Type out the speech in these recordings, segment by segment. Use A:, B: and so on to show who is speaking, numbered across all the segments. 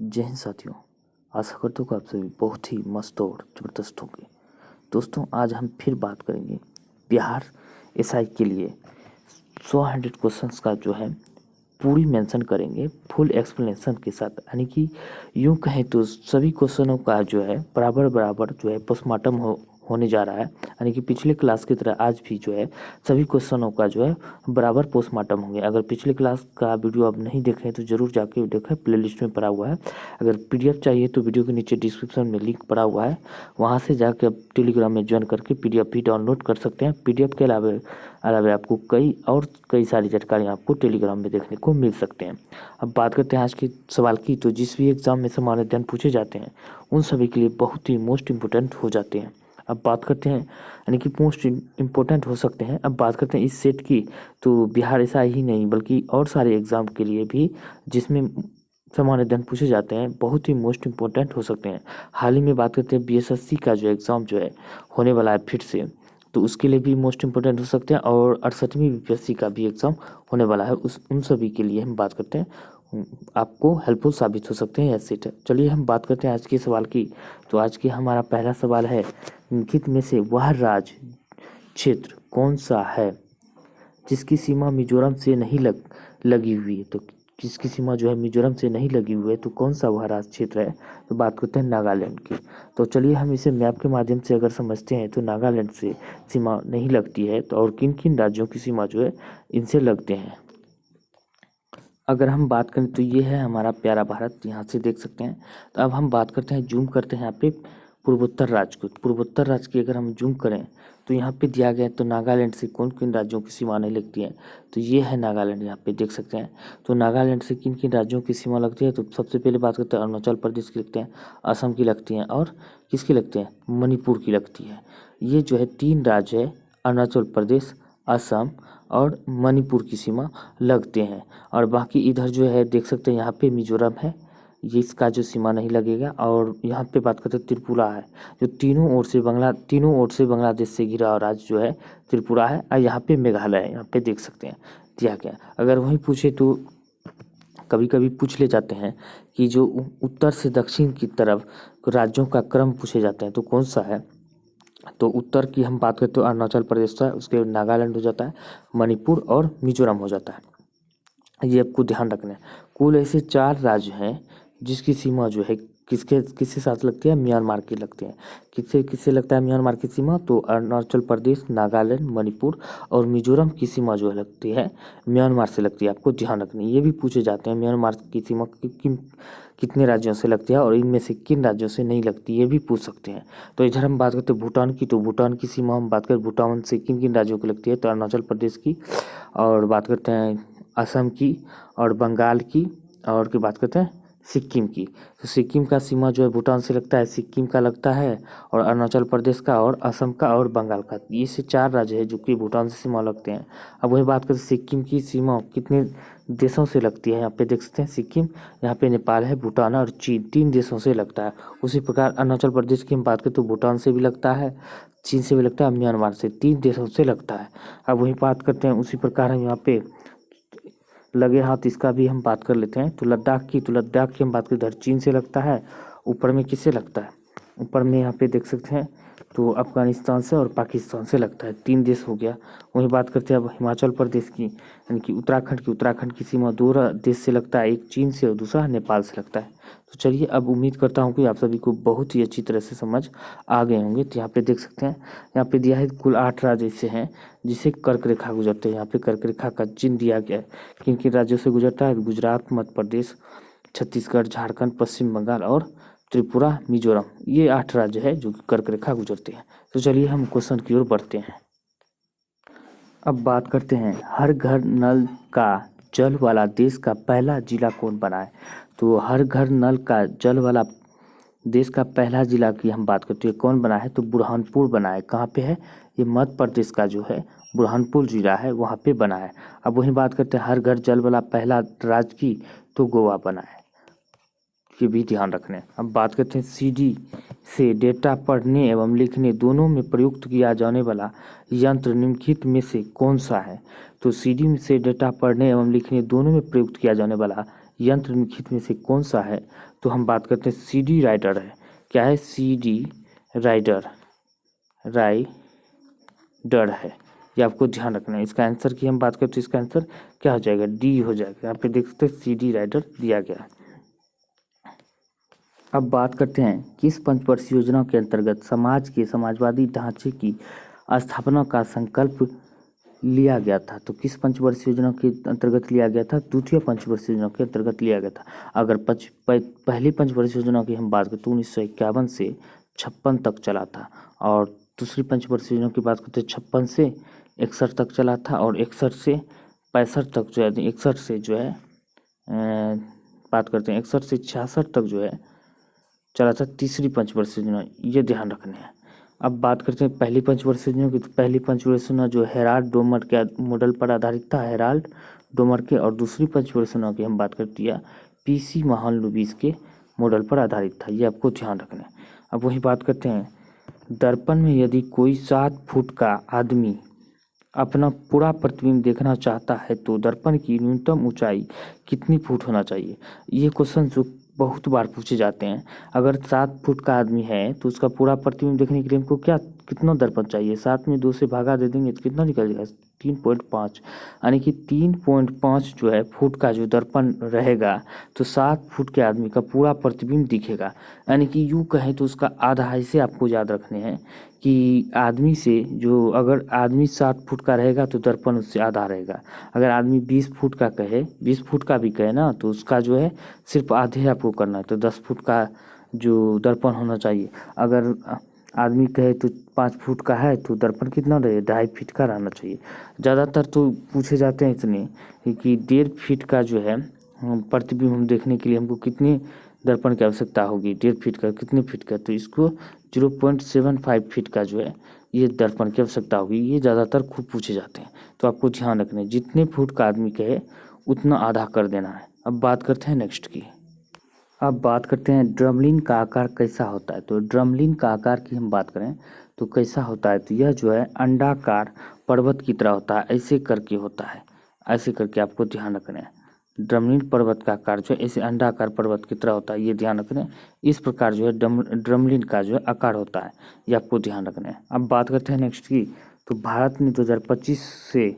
A: जय हिंद साथियों। आशा करता हूँ कि आप सभी बहुत ही मस्त और ज़बरदस्त होंगे। दोस्तों, आज हम फिर बात करेंगे बिहार एसआई के लिए 100 क्वेश्चंस का जो है पूरी मेंशन करेंगे फुल एक्सप्लेनेशन के साथ। यानी कि यूँ कहें तो सभी क्वेश्चनों का जो है बराबर बराबर जो है पोस्टमार्टम होने जा रहा है। यानी कि पिछले क्लास की तरह आज भी जो है सभी क्वेश्चनों का जो है बराबर पोस्टमार्टम होंगे। अगर पिछले क्लास का वीडियो आप नहीं देखें तो ज़रूर जाके देखें, प्लेलिस्ट में पड़ा हुआ है। अगर पीडीएफ चाहिए तो वीडियो के नीचे डिस्क्रिप्शन में लिंक पड़ा हुआ है, वहाँ से जाके आप टेलीग्राम में ज्वाइन करके पीडीएफ भी डाउनलोड कर सकते हैं। पीडीएफ के अलावा आपको कई सारी जानकारी आपको टेलीग्राम में देखने को मिल सकते हैं। अब बात करते हैं आज के सवाल की। तो जिस भी एग्जाम में सामान्य अध्ययन पूछे जाते हैं उन सभी के लिए बहुत ही मोस्ट इम्पोर्टेंट हो जाते हैं। अब बात करते हैं यानी कि मोस्ट इम्पोर्टेंट हो सकते हैं। अब बात करते हैं इस सेट की। तो बिहार ऐसा ही नहीं बल्कि और सारे एग्जाम के लिए भी जिसमें सामान्य अध्ययन पूछे जाते हैं बहुत ही मोस्ट इम्पोर्टेंट हो सकते हैं। हाल ही में बात करते हैं बीएसएससी का जो एग्ज़ाम जो है होने वाला है फिर से, तो उसके लिए भी मोस्ट इम्पोर्टेंट हो सकते हैं। और 68वीं बीपीएससी का भी एग्ज़ाम होने वाला है, उन सभी के लिए हम बात करते हैं, आपको हेल्पफुल साबित हो सकते हैं ऐसे। चलिए हम बात करते हैं आज के सवाल की। तो आज की हमारा पहला सवाल है, निम्नलिखित में से वह राज्य क्षेत्र कौन सा है जिसकी सीमा मिजोरम से नहीं लगी हुई है। तो जिसकी सीमा जो है मिजोरम से नहीं लगी हुई है, तो कौन सा वह राज्य क्षेत्र है। तो बात करते हैं नागालैंड की। तो चलिए हम इसे मैप के माध्यम से अगर समझते हैं तो नागालैंड से सीमा नहीं लगती है, तो और किन किन राज्यों की सीमा जो है इनसे लगते हैं। अगर हम बात करें तो ये है हमारा प्यारा भारत, यहाँ से देख सकते हैं। तो अब हम बात करते हैं, जूम करते हैं यहाँ पे पूर्वोत्तर राज्य को। पूर्वोत्तर राज्य की अगर हम जूम करें तो यहाँ पे दिया गया है, तो नागालैंड से कौन किन राज्यों की सीमा नहीं लगती है। तो ये है नागालैंड, यहाँ पे देख सकते हैं। तो नागालैंड से किन किन राज्यों की सीमा लगती है। तो सबसे पहले बात करते हैं अरुणाचल प्रदेश की लगते हैं, असम की लगती हैं, और किसकी लगती हैं, मणिपुर की लगती है। ये जो है 3 राज्य है, अरुणाचल प्रदेश, असम और मणिपुर की सीमा लगते हैं। और बाकी इधर जो है देख सकते हैं यहाँ पे मिजोरम है, ये इसका जो सीमा नहीं लगेगा। और यहाँ पे बात करते हैं त्रिपुरा है, जो तीनों ओर से बांग्लादेश से घिरा हुआ राज्य जो है त्रिपुरा है। और यहाँ पे मेघालय है, यहाँ पे देख सकते हैं दिया गया। अगर वहीं पूछे तो कभी कभी पूछ ले जाते हैं कि जो उत्तर से दक्षिण की तरफ राज्यों का क्रम पूछे जाते हैं तो कौन सा है। तो उत्तर की हम बात करें तो अरुणाचल प्रदेश है, उसके नागालैंड हो जाता है, मणिपुर और मिजोरम हो जाता है। ये आपको ध्यान रखना है। कुल ऐसे 4 राज्य हैं जिसकी सीमा जो है किसके साथ लगती है, म्यांमार की लगती है। किससे किससे लगता है म्यांमार की सीमा। तो अरुणाचल प्रदेश, नागालैंड, मणिपुर और मिजोरम की सीमा जो है लगती है म्यांमार से लगती है, आपको ध्यान रखनी है। ये भी पूछे जाते हैं म्यांमार की सीमा कितने राज्यों से लगती है और इनमें से किन राज्यों से नहीं लगती, ये भी पूछ सकते हैं। तो इधर हम बात करते हैं भूटान की। तो भूटान की सीमा हम बात करें, भूटान से किन किन राज्यों की लगती है। तो अरुणाचल प्रदेश की, और बात करते हैं असम की, और बंगाल की, और की बात करते हैं सिक्किम की। तो सिक्किम का सीमा जो है भूटान से लगता है, सिक्किम का लगता है, और अरुणाचल प्रदेश का, और असम का, और बंगाल का। ये से 4 राज्य है जो कि भूटान से सीमा लगते हैं। अब वही बात करें सिक्किम की सीमा कितने देशों से लगती है। यहाँ पे देख सकते हैं सिक्किम, यहाँ पे नेपाल है, भूटान और चीन, 3 देशों से लगता है। उसी प्रकार अरुणाचल प्रदेश की हम बात करें तो भूटान से भी लगता है, चीन से भी लगता है, म्यांमार से, 3 देशों से लगता है। अब वही बात करते हैं उसी प्रकार हम यहाँ पे लगे हाथ इसका भी हम बात कर लेते हैं। तो लद्दाख की हम बात करें, इधर चीन से लगता है। ऊपर में किससे लगता है, ऊपर में यहाँ पे देख सकते हैं तो अफगानिस्तान से और पाकिस्तान से लगता है, 3 देश हो गया। वही बात करते हैं अब हिमाचल प्रदेश की, यानी कि उत्तराखंड की सीमा 2 देश से लगता है, एक चीन से और दूसरा नेपाल से लगता है। तो चलिए, अब उम्मीद करता हूँ कि आप सभी को बहुत ही अच्छी तरह से समझ आ गए होंगे। तो यहाँ पे देख सकते हैं, यहाँ पे दिया है कुल 8 राज्य ऐसे हैं जिसे कर्क रेखा गुजरते हैं। यहाँ पे कर्क रेखा का चिन्ह दिया गया है, किन किन राज्यों से गुजरता है। गुजरात, मध्य प्रदेश, छत्तीसगढ़, झारखंड, पश्चिम बंगाल और त्रिपुरा, मिजोरम, ये 8 राज्य है जो कि कर्क रेखा गुजरते हैं। तो चलिए हम क्वेश्चन की ओर बढ़ते हैं। अब बात करते हैं, हर घर नल का जल वाला देश का पहला जिला कौन बना है। तो हर घर नल का जल वाला देश का पहला जिला की हम बात करते हैं कौन बना है। तो बुरहानपुर बना है। कहाँ पे है, ये मध्य प्रदेश का जो है बुरहानपुर जिला है, वहाँ पे बना है। अब वही बात करते हैं हर घर जल वाला पहला राज्य की, तो गोवा बना है, ये भी ध्यान रखने। अब बात करते हैं सीडी से डेटा पढ़ने एवं लिखने दोनों में प्रयुक्त किया जाने वाला यंत्र निम्नलिखित में से कौन सा है। तो सीडी से डेटा पढ़ने एवं लिखने दोनों में प्रयुक्त किया जाने वाला यंत्र निम्नलिखित में से कौन सा है? तो हम बात करते हैं सीडी राइडर है। क्या है? सीडी राइडर है। ये आपको ध्यान रखना है। इसका आंसर की हम बात करते हैं, इसका आंसर क्या हो जाएगा? डी हो जाएगा। यहाँ पे देख सकते हैं सीडी राइडर दिया गया है। अब बात करते हैं किस पंचवर्षीय योजना के अंतर्गत समाज के समाजवादी ढांचे की स्थापना का संकल्प लिया गया था? तो किस पंचवर्षीय योजना के अंतर्गत लिया गया था? द्वितीय पंचवर्षीय योजना के अंतर्गत लिया गया था। अगर पहली पंचवर्षीय योजना की हम बात करें तो 1951 से 56 तक चला था, और दूसरी पंचवर्षीय योजना की बात करते हैं 56 से 61 तक चला था, और 61 से 65 तक जो है, 61 से जो है बात करते हैं 61 से 66 तक जो है चला था तीसरी पंचवर्षीय योजना। ये ध्यान रखने हैं। अब बात करते हैं पहली पंचवर्षीय योजना की। तो पहली पंचवर्षीय योजना जो हेराल्ड डोमर के मॉडल पर आधारित था, हेराल्ड डोमर के, और दूसरी पंचवर्षीय योजना की हम बात करते हैं पीसी महालनोबिस के मॉडल पर आधारित था। ये आपको ध्यान रखना है। अब वही बात करते हैं दर्पण में यदि कोई 7 फुट का आदमी अपना पूरा प्रतिबिंब देखना चाहता है तो दर्पण की न्यूनतम ऊंचाई कितनी फुट होना चाहिए? ये क्वेश्चन जो बहुत बार पूछे जाते हैं। अगर 7 फुट का आदमी है तो उसका पूरा प्रतिबिंब देखने के लिए हमको कितना दर्पण चाहिए? 7 में 2 से भागा दे देंगे तो कितना निकल जाएगा? 3.5। यानी कि 3.5 जो है फुट का जो दर्पण रहेगा तो 7 फुट के आदमी का पूरा प्रतिबिंब दिखेगा। यानी कि यूँ कहें तो उसका आधा हिस्से आपको याद रखने हैं कि आदमी से जो, अगर आदमी 7 फुट का रहेगा तो दर्पण उससे आधा रहेगा। अगर आदमी 20 फुट का कहे, 20 फुट का भी कहे ना, तो उसका जो है सिर्फ आधे आपको करना है। तो 10 फुट का जो दर्पण होना चाहिए। अगर आदमी कहे तो 5 फुट का है तो दर्पण कितना रहे? 2.5 फीट का रहना चाहिए। ज़्यादातर तो पूछे जाते हैं इतने कि 1.5 फीट का जो है प्रतिबिंब हम देखने के लिए हमको कितने दर्पण की आवश्यकता होगी? 1.5 फीट का, कितने फीट का? तो इसको 0.75 फीट का जो है ये दर्पण की आवश्यकता होगी। ये ज़्यादातर खूब पूछे जाते हैं, तो आपको ध्यान रखना है जितने फुट का आदमी कहे उतना आधा कर देना है। अब बात करते हैं नेक्स्ट की। अब बात करते हैं ड्रमलिन का आकार कैसा होता है? तो ड्रमलिन का आकार की हम बात करें तो कैसा होता है? तो यह जो है अंडाकार पर्वत की तरह होता है, ऐसे करके होता है, ऐसे करके आपको ध्यान रखना है। ड्रमलिन पर्वत का आकार जो है ऐसे अंडाकार पर्वत की तरह होता है, ये ध्यान रखना है। इस प्रकार जो है ड्रमलिन का जो है आकार होता है, ये आपको ध्यान रखना है। अब बात करते हैं नेक्स्ट की। तो भारत ने 2025 से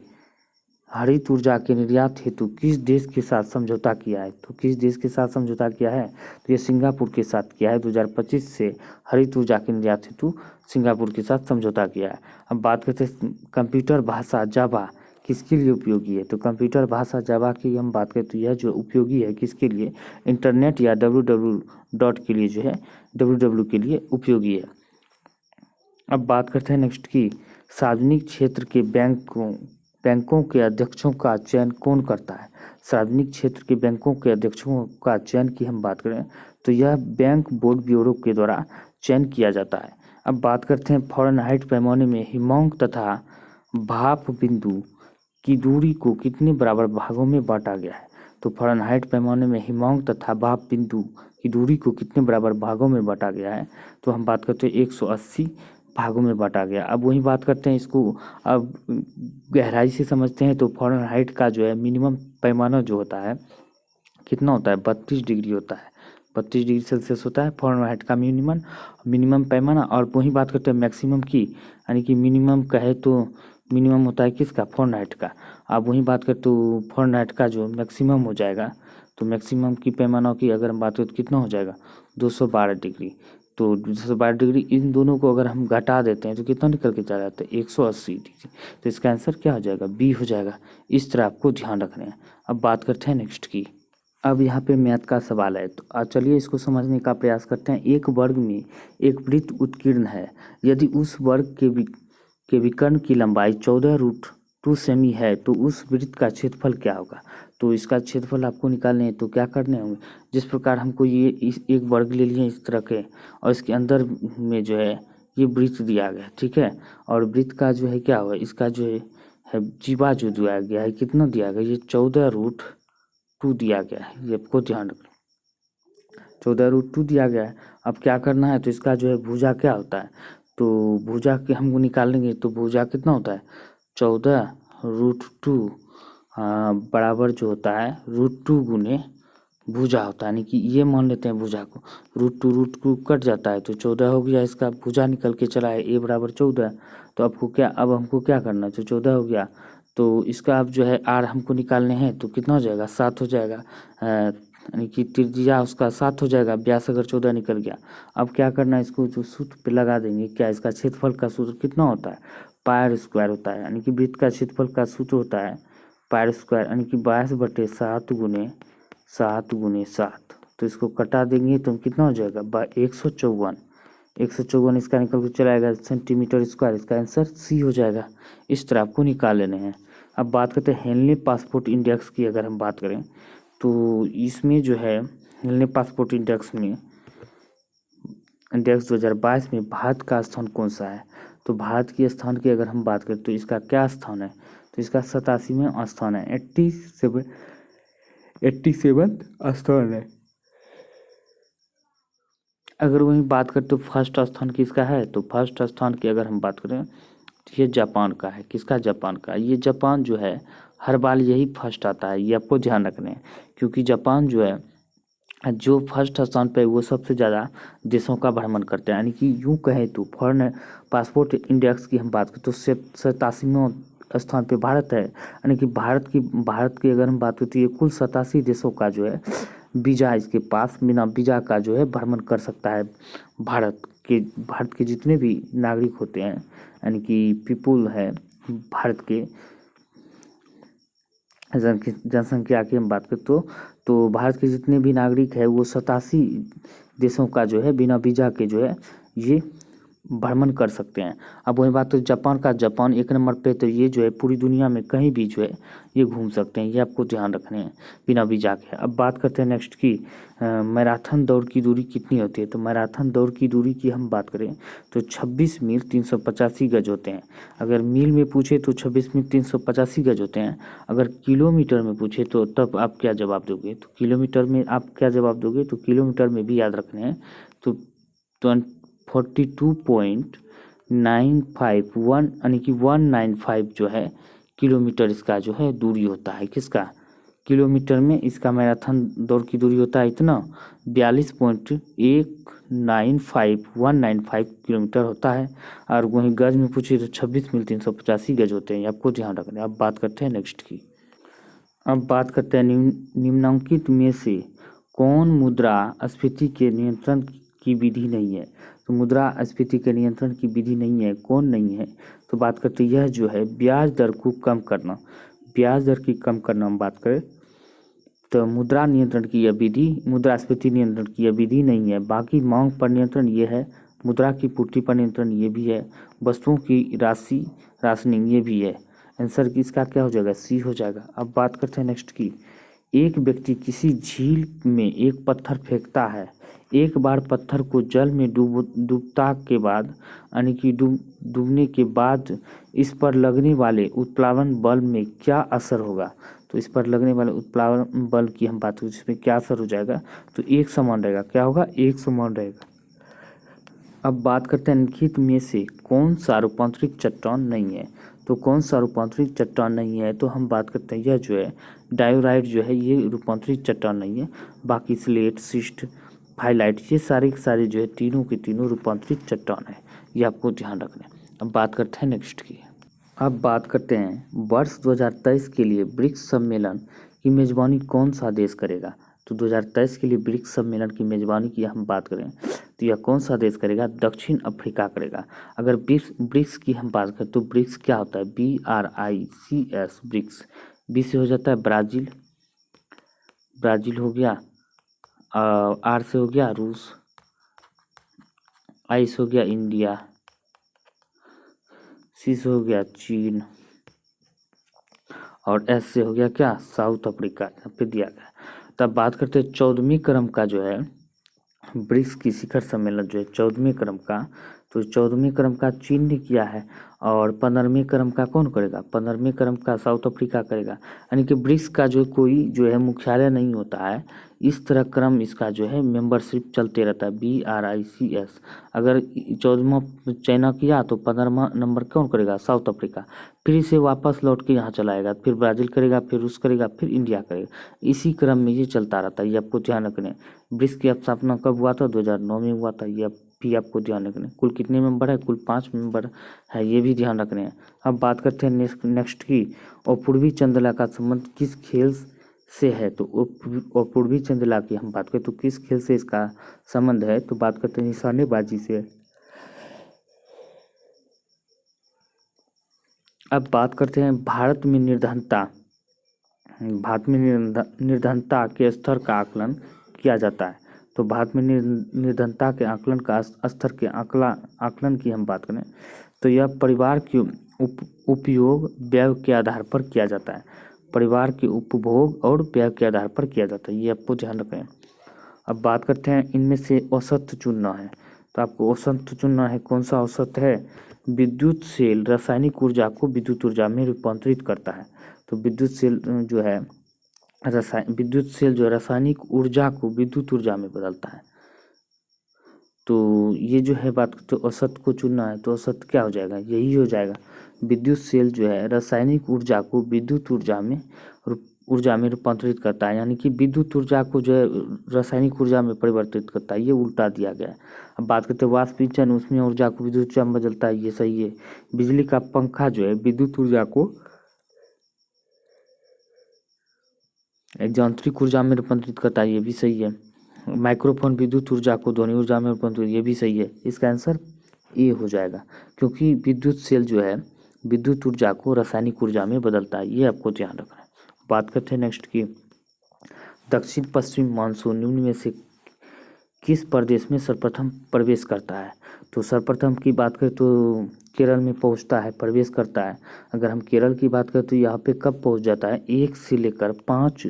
A: हरित ऊर्जा के निर्यात हेतु किस देश के साथ समझौता किया है? तो किस देश के साथ समझौता किया है? तो ये सिंगापुर के साथ किया है। 2025 से हरित ऊर्जा के निर्यात हेतु सिंगापुर के साथ समझौता किया है। अब बात करते हैं कंप्यूटर भाषा जावा किसके लिए उपयोगी है? तो कंप्यूटर भाषा जावा की हम बात करें तो यह जो उपयोगी है किसके लिए? इंटरनेट या www के लिए जो है, www के लिए उपयोगी है। अब बात करते हैं नेक्स्ट की। सार्वजनिक क्षेत्र के बैंकों के अध्यक्षों का चयन कौन करता है? सार्वजनिक क्षेत्र के बैंकों के अध्यक्षों का चयन की हम बात करें तो यह बैंक बोर्ड ब्यूरो के द्वारा चयन किया जाता है। अब बात करते हैं फ़ारेनहाइट पैमाने में हिमांक तथा भाप बिंदु की दूरी को कितने बराबर भागों में बांटा गया है? तो फ़ारेनहाइट पैमाने में हिमांक तथा भाप बिंदु की दूरी को कितने बराबर भागों में बांटा गया है? तो हम बात करते हैं 180 भागों में बांटा गया। अब वही बात करते हैं इसको, अब गहराई से समझते हैं तो फ़ारेनहाइट का जो है मिनिमम पैमाना जो होता है कितना होता है? 32 डिग्री होता है। 32 डिग्री सेल्सियस होता है फ़ारेनहाइट का मिनिमम पैमाना। और वही बात करते हैं मैक्सिमम की, यानी कि मिनिमम कहे तो मिनिमम होता है किसका? फ़ारेनहाइट का। आप वही बात करें तो फ़ारेनहाइट का जो मैक्सिमम हो जाएगा, तो मैक्सिमम की पैमाना की अगर हम बात करें तो कितना हो जाएगा? 212 डिग्री। तो 212 डिग्री इन दोनों को अगर हम घटा देते हैं तो कितना निकल के चला जाता है? 180 डिग्री। तो इसका आंसर क्या हो जाएगा? बी हो जाएगा। इस तरह आपको ध्यान रखना है। अब बात करते हैं नेक्स्ट की। अब यहाँ पे मैथ का सवाल है, तो चलिए इसको समझने का प्रयास करते हैं। एक वर्ग में एक वृत्त उत्कीर्ण है, यदि उस वर्ग के विकर्ण की लंबाई 14√2 सेमी है तो उस वृत्त का क्षेत्रफल क्या होगा? तो इसका क्षेत्रफल आपको निकालने हैं तो क्या करने होंगे? जिस प्रकार हमको ये एक वर्ग ले लिए इस तरह के, और इसके अंदर में जो है ये वृत्त दिया गया, ठीक है। और वृत्त का जो है क्या होगा? इसका जो है जीवा जो दिया गया है, कितना दिया गया? ये 14√2 दिया गया है, ये आपको ध्यान रखना। 14√2 दिया गया है। अब क्या करना है? तो इसका जो है भुजा क्या होता है? तो भुजा के हमको निकालेंगे तो भुजा कितना होता है? 14√2 बराबर जो होता है √2 गुने भुजा होता है, यानी कि ये मान लेते हैं भुजा को, रूट टू कट जाता है तो 14 हो गया, इसका भुजा निकल के चला है a बराबर 14। तो अब हमको क्या करना है, तो 14 हो गया, तो इसका अब जो है r हमको निकालने हैं, तो कितना हो जाएगा 7 हो जाएगा, यानी कि त्रिज्या उसका 7 हो जाएगा, व्यास अगर 14 निकल गया। अब क्या करना है, इसको जो सूत्र पे लगा देंगे, क्या इसका क्षेत्रफल का सूत्र कितना होता है, पायर स्क्वायर होता है, यानी कि वृत्त का क्षेत्रफल का सूत्र होता है पायर स्क्वायर, यानी कि 22/7 गुने 7। तो इसको कटा देंगे तो कितना हो जाएगा 154 इसका निकल के चला आएगा सेंटीमीटर स्क्वायर, इसका आंसर सी हो जाएगा। इस तरह आपको निकाल लेने हैं। अब बात करते हैं हेनले पासपोर्ट इंडेक्स की। अगर हम बात करें तो इसमें जो है हेनले पासपोर्ट इंडेक्स 2022 में भारत का स्थान कौन सा है, तो भारत के स्थान की अगर हम बात करें तो इसका क्या स्थान है, तो इसका 87वां स्थान है, 87 स्थान है। अगर वहीं बात करें तो फर्स्ट स्थान किसका है, तो फर्स्ट स्थान की अगर हम बात करें तो ये जापान का है। किसका, जापान का। ये जापान जो है हर बार यही फर्स्ट आता है, ये आपको ध्यान रखना है, क्योंकि जापान जो है जो फर्स्ट स्थान पे वो सबसे ज़्यादा देशों का भ्रमण करते हैं, यानी कि यूँ कहें तो फॉरेन पासपोर्ट इंडेक्स की हम बात करें तो 87वां स्थान पे भारत है, यानी कि भारत की अगर हम बात करें तो ये कुल 87 देशों का जो है वीज़ा इसके पास बिना वीज़ा का जो है भ्रमण कर सकता है। भारत के जितने भी नागरिक होते हैं, यानी कि पीपुल है भारत के जनसंख्या की हम बात करें तो भारत के जितने भी नागरिक है वो 87 देशों का जो है बिना वीज़ा के जो है ये भ्रमण कर सकते हैं। अब वही बात तो जापान का, जापान 1 नंबर पे, तो ये जो है पूरी दुनिया में कहीं भी जो है ये घूम सकते हैं, ये आपको ध्यान रखने हैं बिना वीज़ा के। अब बात करते हैं नेक्स्ट की मैराथन दौड़ की दूरी कितनी होती है, तो मैराथन दौड़ की दूरी की हम बात करें तो 26 मील 385 गज होते हैं। अगर मील में पूछे तो 26 मील 385 गज होते हैं। अगर किलोमीटर में पूछे तो तब आप क्या जवाब दोगे, तो किलोमीटर में आप क्या जवाब दोगे, तो किलोमीटर में भी याद रखने हैं तो 42.951 यानी कि 195 जो है किलोमीटर इसका जो है दूरी होता है। किसका, किलोमीटर में इसका मैराथन दौड़ की दूरी होता है इतना 42.195 किलोमीटर होता है। और वहीं गज में पूछिए तो 26 मील 385 गज होते हैं, आपको ध्यान रखना है। अब बात करते हैं नेक्स्ट की। अब बात करते हैं निम्नलिखित में से कौन मुद्रास्फीति के नियंत्रण की विधि नहीं है, तो मुद्रास्फीति के नियंत्रण की विधि नहीं है, कौन नहीं है, तो बात करते हैं यह जो है ब्याज दर को कम करना, ब्याज दर की कम करना हम बात करें तो मुद्रा नियंत्रण की यह विधि, मुद्रास्फीति नियंत्रण की यह विधि नहीं है। बाकी मांग पर नियंत्रण ये है, मुद्रा की पूर्ति पर नियंत्रण ये भी है, वस्तुओं की राशनिंग ये भी है। आंसर किसका क्या हो जाएगा, सी हो जाएगा। अब बात करते हैं नेक्स्ट की। एक व्यक्ति किसी झील में एक पत्थर फेंकता है, एक बार पत्थर को जल में डूबता के बाद यानी कि डूबने के बाद इस पर लगने वाले उत्प्लावन बल में क्या असर होगा, तो इस पर लगने वाले उत्प्लावन बल की हम बात करें इसमें क्या असर हो जाएगा, तो एक समान रहेगा। क्या होगा, एक समान रहेगा। अब बात करते हैं निम्नलिखित में से कौन सा रूपांतरित चट्टान नहीं है, तो कौन सा रूपांतरित चट्टान नहीं है, तो हम बात करते हैं यह जो है डायोराइट जो है ये रूपांतरित चट्टान नहीं है। बाकी स्लेट, शिस्ट, हाईलाइट ये सारे के सारे जो है तीनों के तीनों रूपांतरित चट्टान है, ये आपको ध्यान रखना है। अब बात करते हैं नेक्स्ट की। अब बात करते हैं वर्ष 2023 के लिए ब्रिक्स सम्मेलन की मेजबानी कौन सा देश करेगा, तो 2023 के लिए ब्रिक्स सम्मेलन की मेजबानी की हम बात करें तो यह कौन सा देश करेगा, दक्षिण अफ्रीका करेगा। अगर ब्रिक्स की हम बात करें तो ब्रिक्स क्या होता है, BRICS, ब्रिक्स। बी से हो जाता है ब्राज़ील, ब्राज़ील हो गया, आर से हो गया रूस, आई से हो गया इंडिया, सी से हो गया चीन और एस से हो गया क्या, साउथ अफ्रीका। यहाँ पे दिया गया। तब बात करते हैं 14वें क्रम का जो है ब्रिक्स की शिखर सम्मेलन जो है 14वें क्रम का, तो 14वें क्रम का चीन ने किया है और 15वें क्रम का कौन करेगा, 15वें क्रम का साउथ अफ्रीका करेगा। यानी कि ब्रिक्स का जो कोई जो है मुख्यालय नहीं होता है, इस तरह क्रम इसका जो है मेंबरशिप चलते रहता है, BRICS। अगर 14वां चाइना किया तो 15वां नंबर कौन करेगा, साउथ अफ्रीका। फिर इसे वापस लौट के यहाँ चलाएगा, फिर ब्राज़ील करेगा, फिर रूस करेगा, फिर इंडिया करेगा। इसी क्रम में ये चलता रहता है, ये आपको ध्यान रखना है। ब्रिक्स की स्थापना कब हुआ था, 2009 में हुआ था। ये भी आपको ध्यान रखना है। कुल कितने मेंबर है, कुल 5 मेंबर है, ये भी ध्यान रखने हैं। अब बात करते हैं नेक्स्ट की, और पूर्वी चंद्रला का संबंध किस खेल से है। तो और पूर्वी चंद्रला की हम बात करें तो किस खेल से इसका संबंध है, तो बात करते हैं निशानेबाजी से। अब बात करते हैं भारत में निर्धनता निर्धनता के स्तर का आकलन किया जाता है। तो भारत में निर्धनता के आकलन का स्तर के आकलन की हम बात करें तो यह परिवार के उपयोग व्यय के आधार पर किया जाता है। परिवार के उपभोग और व्यय के आधार पर किया जाता है, ये आपको ध्यान रखें। अब बात करते हैं इनमें से औसत चुनना है। तो आपको औसत चुनना है, कौन सा औसत है। विद्युत सेल रासायनिक ऊर्जा को विद्युत ऊर्जा में रूपांतरित करता है। तो विद्युत सेल जो है रासायनिक ऊर्जा को विद्युत ऊर्जा में बदलता है। तो ये जो है बात, तो औसत को चुनना है, तो औसत क्या हो जाएगा, यही हो जाएगा। विद्युत सेल जो है रासायनिक ऊर्जा को विद्युत ऊर्जा में रूपांतरित करता है, यानी कि विद्युत ऊर्जा को जो है रासायनिक ऊर्जा में परिवर्तित करता है, ये उल्टा दिया गया है। अब बात करते हैं वाष्पीचन, उसमें ऊर्जा को विद्युत ऊर्जा में बदलता है, ये सही है। बिजली का पंखा जो है विद्युत ऊर्जा को यांत्रिक ऊर्जा में रूपांतरित करता है, ये भी सही है। माइक्रोफोन विद्युत ऊर्जा को ध्वनि ऊर्जा में रूपांतरित, ये भी सही है। इसका आंसर ए हो जाएगा, क्योंकि विद्युत सेल जो है विद्युत ऊर्जा को रासायनिक ऊर्जा में बदलता है, ये आपको ध्यान रखना है। बात करते हैं नेक्स्ट की, दक्षिण पश्चिम मानसून निम्न में से किस प्रदेश में सर्वप्रथम प्रवेश करता है। तो सर्वप्रथम की बात करें तो केरल में पहुंचता है, प्रवेश करता है। अगर हम केरल की बात करें तो यहाँ पे कब पहुंच जाता है, 1 से लेकर 5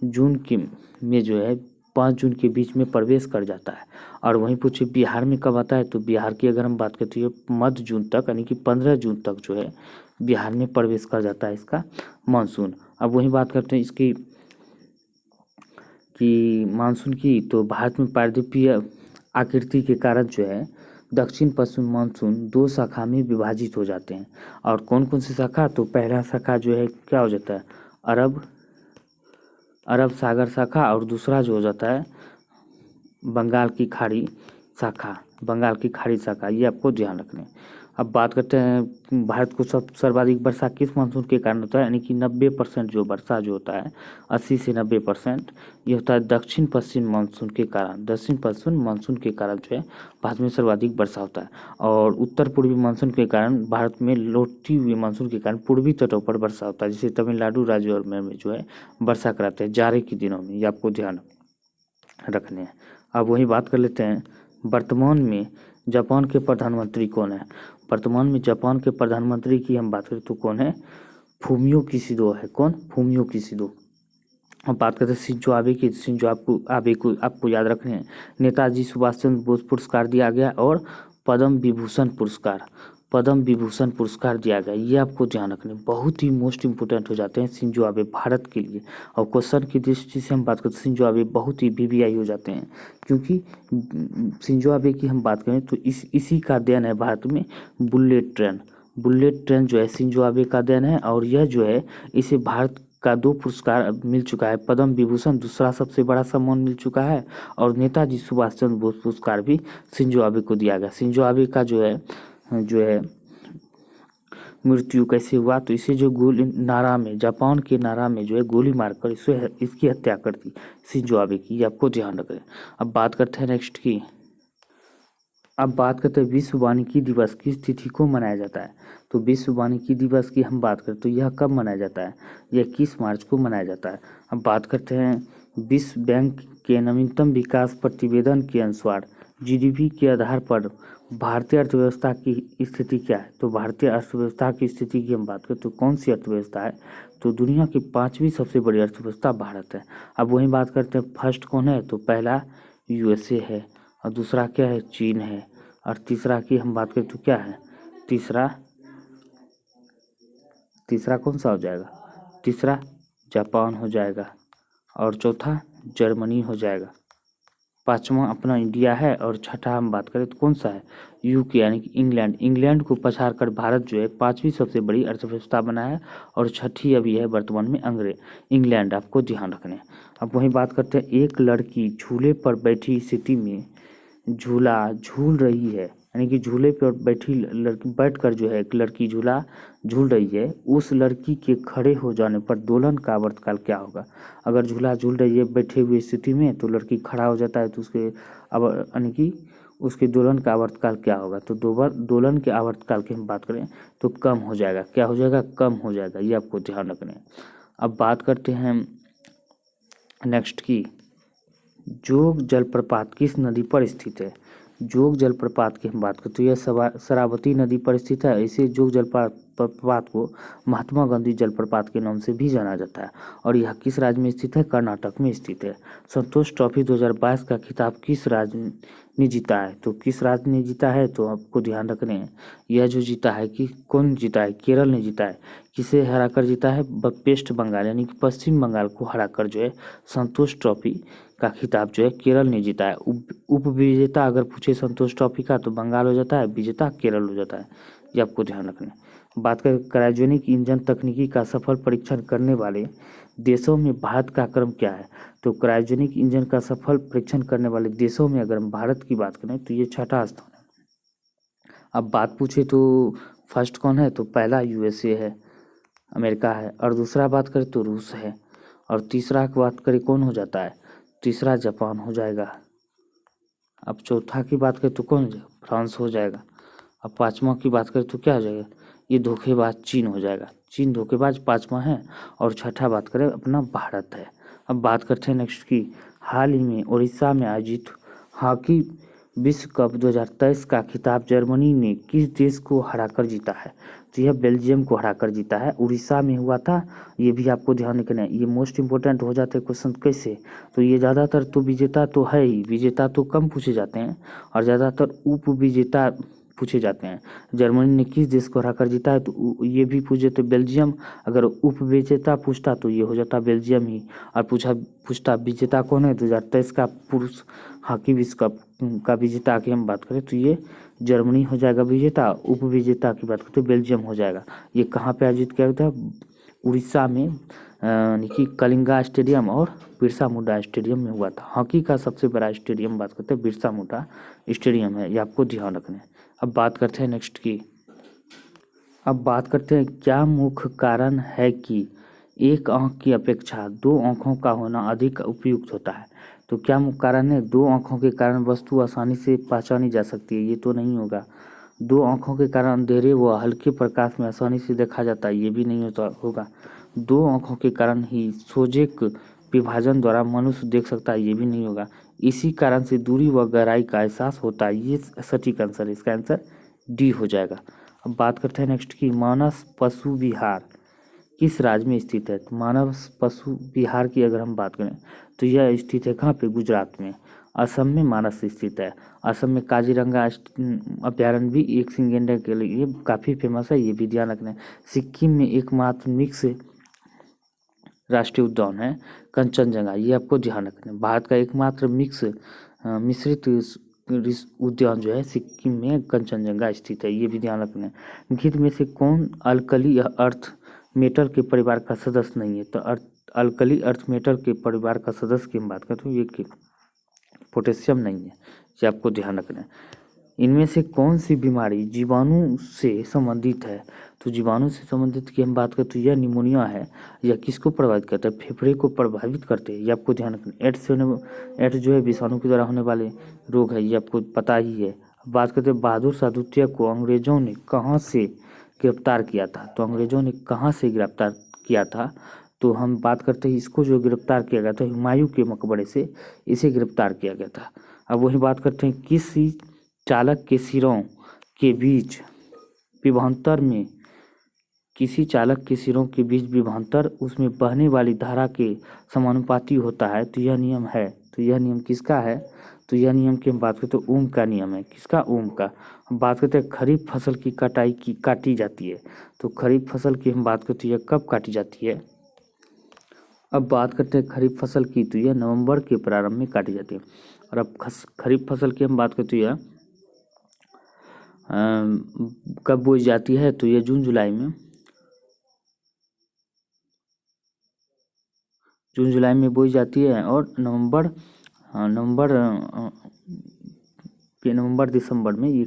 A: जून की में जो है 5 जून के बीच में प्रवेश कर जाता है। और वहीं पूछे बिहार में कब आता है, तो बिहार की अगर हम बात करें तो ये मध्य जून तक, यानी कि 15 जून तक जो है बिहार में प्रवेश कर जाता है इसका मानसून। अब वहीं बात करते हैं इसकी कि मानसून की, तो भारत में पारदीपीय आकृति के कारण जो है दक्षिण पश्चिम मानसून 2 शाखा में विभाजित हो जाते हैं। और कौन कौन सी शाखा, तो पहला शाखा जो है क्या हो जाता है, अरब सागर शाखा, और दूसरा जो हो जाता है बंगाल की खाड़ी शाखा, ये आपको ध्यान रखना है। अब बात करते हैं भारत को सर्वाधिक वर्षा किस मानसून के कारण होता है, यानी कि 90% जो वर्षा जो होता है 80 से 90% ये होता है दक्षिण पश्चिम मानसून के कारण। दक्षिण पश्चिम मानसून के कारण जो है भारत में सर्वाधिक वर्षा होता है। और उत्तर पूर्वी मानसून के कारण भारत में लौटती हुई मानसून के कारण पूर्वी तटों पर वर्षा होता है, जैसे तमिलनाडु राज्य और में जो है वर्षा कराते हैं जाड़े के दिनों में, ये आपको ध्यान रखने हैं। अब वही बात कर लेते हैं, वर्तमान में जापान के प्रधानमंत्री कौन है। वर्तमान में जापान के प्रधानमंत्री की हम बात करें तो कौन है, फूमियो किशिदो है। कौन, फूमियो किशिदो। अब बात करते हैं शिंजो आबे की। शिंजो आबे को आपको याद रखने हैं, नेताजी सुभाष चंद्र बोस पुरस्कार दिया गया और पद्म विभूषण पुरस्कार दिया गया, ये आपको ध्यान रखना है। बहुत ही मोस्ट इंपोर्टेंट हो जाते हैं शिंजो आबे भारत के लिए। और क्वेश्चन की दृष्टि से हम बात करते हैं शिंजो आबे बहुत ही VVI हो जाते हैं, क्योंकि शिंजो आबे की हम बात करें तो इसी का देन है भारत में बुलेट ट्रेन जो है शिंजो आबे का देन है। और यह जो है इसे भारत का 2 पुरस्कार मिल चुका है, पद्म विभूषण दूसरा सबसे बड़ा सम्मान मिल चुका है, और नेताजी सुभाष चंद्र बोस पुरस्कार भी शिंजो आबे को दिया गया। शिंजो आबे का जो है मृत्यु कैसे हुआ, तो इसे जो जापान के नारा में जो है गोली मारकर इसकी हत्या कर दी शिंजो आबे की, ये आपको ध्यान रखें। अब बात करते हैं नेक्स्ट की, अब बात करते हैं विश्व वानिकी दिवस किस तिथि को मनाया जाता है। तो विश्व वानिकी दिवस की हम बात करें तो यह कब मनाया जाता है, यह 21 मार्च को मनाया जाता है। अब बात करते हैं विश्व बैंक के नवीनतम विकास प्रतिवेदन के अनुसार GDP के आधार पर भारतीय अर्थव्यवस्था की स्थिति क्या है। तो भारतीय अर्थव्यवस्था की स्थिति की हम बात करें तो कौन सी अर्थव्यवस्था है, तो दुनिया की 5वीं सबसे बड़ी अर्थव्यवस्था भारत है। अब वही बात करते हैं फर्स्ट कौन है, तो पहला USA है, और दूसरा क्या है, चीन है, और तीसरा की हम बात करें तो क्या है, तीसरा कौन सा हो जाएगा, तीसरा जापान हो जाएगा और चौथा जर्मनी हो जाएगा। पांचवा अपना इंडिया है और छठा हम बात करें तो कौन सा है, यूके यानी कि इंग्लैंड। इंग्लैंड को पछाड़कर भारत जो है पांचवी सबसे बड़ी अर्थव्यवस्था बना है और छठी अभी है वर्तमान में इंग्लैंड, आपको ध्यान रखना है। अब वही बात करते हैं, एक लड़की झूले पर बैठी स्थिति में झूला झूल रही है, यानी कि झूले पर बैठी लड़की बैठकर जो है एक लड़की झूला झूल रही है, उस लड़की के खड़े हो जाने पर दोलन का आवर्तकाल क्या होगा। अगर झूला झूल रही है बैठे हुए स्थिति में तो लड़की खड़ा हो जाता है तो उसके अब यानी कि उसके दोलन का आवर्तकाल क्या होगा। तो दोलन के आवर्तकाल की हम बात करें तो कम हो जाएगा, क्या हो जाएगा, कम हो जाएगा, ये आपको ध्यान रखना है। अब बात करते हैं नेक्स्ट की, जोग जलप्रपात किस नदी पर स्थित है। जोग जलप्रपात की हम बात करें तो यह शरावती नदी पर स्थित है। इसे जोग जलप्रपात को महात्मा गांधी जलप्रपात के नाम से भी जाना जाता है और यह किस राज्य में स्थित है, कर्नाटक में स्थित है। संतोष ट्रॉफी 2022 का खिताब किस राज्य ने जीता है, तो किस राज्य ने जीता है, तो आपको ध्यान रखने हैं यह जो जीता है कि कौन जीता है, केरल ने जीता है। किसे हराकर जीता है, वेस्ट बंगाल यानी कि पश्चिम बंगाल को हराकर जो है संतोष ट्रॉफी का खिताब जो है केरल ने जीता है। उप विजेता अगर पूछे संतोष ट्रॉफी का तो बंगाल हो जाता है, विजेता केरल हो जाता है, ये आपको ध्यान रखना है। बात करें क्रायोजेनिक इंजन तकनीकी का सफल परीक्षण करने वाले देशों में भारत का क्रम क्या है, तो क्रायोजेनिक इंजन का सफल परीक्षण करने वाले देशों में अगर हम भारत की बात करें तो ये छठा स्थान है। अब बात पूछे तो फर्स्ट कौन है, तो पहला यूएसए है, अमेरिका है, और दूसरा बात करें तो रूस है, और तीसरा की बात करें कौन हो जाता है, तीसरा जापान हो जाएगा। अब चौथा की बात करें तो कौन हो जाएगा, फ्रांस हो जाएगा। अब पांचवा की बात करें तो क्या हो जाएगा, ये धोखेबाज चीन हो जाएगा, चीन धोखेबाज पांचवा है, और छठा बात करें अपना भारत है। अब बात करते हैं नेक्स्ट की, हाल ही में उड़ीसा में आयोजित हॉकी विश्व कप 2023 का खिताब जर्मनी ने किस देश को हराकर जीता है, तो यह बेल्जियम को हराकर जीता है, उड़ीसा में हुआ था। ये भी आपको ध्यान रखना है, ये मोस्ट इंपॉर्टेंट हो जाते हैं क्वेश्चन कैसे, तो ये ज़्यादातर तो विजेता तो है ही, विजेता तो कम पूछे जाते हैं और ज़्यादातर उप विजेता पूछे जाते हैं। जर्मनी ने किस देश को हराकर जीता है, तो ये भी पूछे तो बेल्जियम, अगर उप विजेता पूछता तो ये हो जाता बेल्जियम ही, और पूछता विजेता कौन है 2023 का पुरुष हॉकी विश्व कप का विजेता की हम बात करें तो ये जर्मनी हो जाएगा विजेता, उप विजेता की बात करें तो बेल्जियम हो जाएगा। ये कहाँ पे आयोजित किया गया था, उड़ीसा में यानी कि कलिंगा स्टेडियम और बिरसा मुंडा स्टेडियम में हुआ था। हॉकी का सबसे बड़ा स्टेडियम बात करते हैं बिरसा मुंडा स्टेडियम है, ये आपको ध्यान रखना है। अब बात करते हैं नेक्स्ट की, अब बात करते हैं क्या मुख्य कारण है कि एक आंख की अपेक्षा दो आंखों का होना अधिक उपयुक्त होता है, तो क्या मुख्य कारण है, दो आंखों के कारण वस्तु आसानी से पहचानी जा सकती है, ये तो नहीं होगा। दो आंखों के कारण अंधेरे व हल्के प्रकाश में आसानी से देखा जाता है, ये भी नहीं होगा। दो आंखों के कारण ही सोजेक विभाजन द्वारा मनुष्य देख सकता है, ये भी नहीं होगा। इसी कारण से दूरी व गहराई का एहसास होता है, ये सटीक आंसर है, इसका आंसर डी हो जाएगा। अब बात करते हैं नेक्स्ट की, मानस पशु विहार किस राज्य में स्थित है, तो मानस पशु विहार की अगर हम बात करें तो यह स्थित है कहाँ पे, गुजरात में। असम में मानस स्थित है, असम में काजीरंगा अभ्यारण्य भी एक सिंह गैंडा के लिए काफ़ी फेमस है, ये भी ध्यान रखना है। सिक्किम में एकमात्र मिक्स राष्ट्रीय उद्यान है कंचनजंगा, ये आपको ध्यान रखना है। भारत का एकमात्र मिश्रित उद्यान जो है सिक्किम में कंचनजंगा स्थित है, ये भी ध्यान रखना है। निम्नलिखित में से कौन अल्कली अर्थ मेटल के परिवार का सदस्य नहीं है, तो अल्कली अर्थ मेटल के परिवार का सदस्य की हम बात करें तो ये पोटेशियम नहीं है, ये आपको ध्यान रखना है। इनमें से कौन सी बीमारी जीवाणु से संबंधित है, तो जीवाणु से संबंधित की हम बात करें तो यह निमोनिया है। यह किसको प्रभावित करता है, फेफड़े को प्रभावित करते हैं, ये आपको ध्यान रखना है। एड्स जो है विषाणु के द्वारा होने वाले रोग है, ये आपको पता ही है। बात करते हैं बहादुर शाह द्वितीय को अंग्रेजों ने कहाँ से गिरफ्तार किया था, तो अंग्रेजों ने कहाँ से गिरफ्तार किया था, तो हम बात करते हैं इसको जो गिरफ्तार किया गया था हुमायूं के मकबरे से इसे गिरफ्तार किया गया था। अब वही बात करते हैं किसी चालक के सिरों के बीच विभवांतर में, किसी चालक के सिरों के बीच विभवांतर उसमें बहने वाली धारा के समानुपाती होता है, तो यह नियम है तो यह नियम किसका है? तो यह नियम की हम बात करते हैं तो ओम का नियम है। किसका? ओम का। हम बात करते हैं खरीफ फसल की कटाई की काटी जाती है। तो खरीफ फसल की हम बात करते हैं यह कब काटी जाती है? अब बात करते हैं खरीफ फसल की, तो यह नवंबर के प्रारंभ में काटी जाती है। और अब खरीफ फसल की हम बात करते हैं यह कब बोई जाती है? तो यह जून जुलाई में बोई जाती है और नवंबर दिसंबर में ये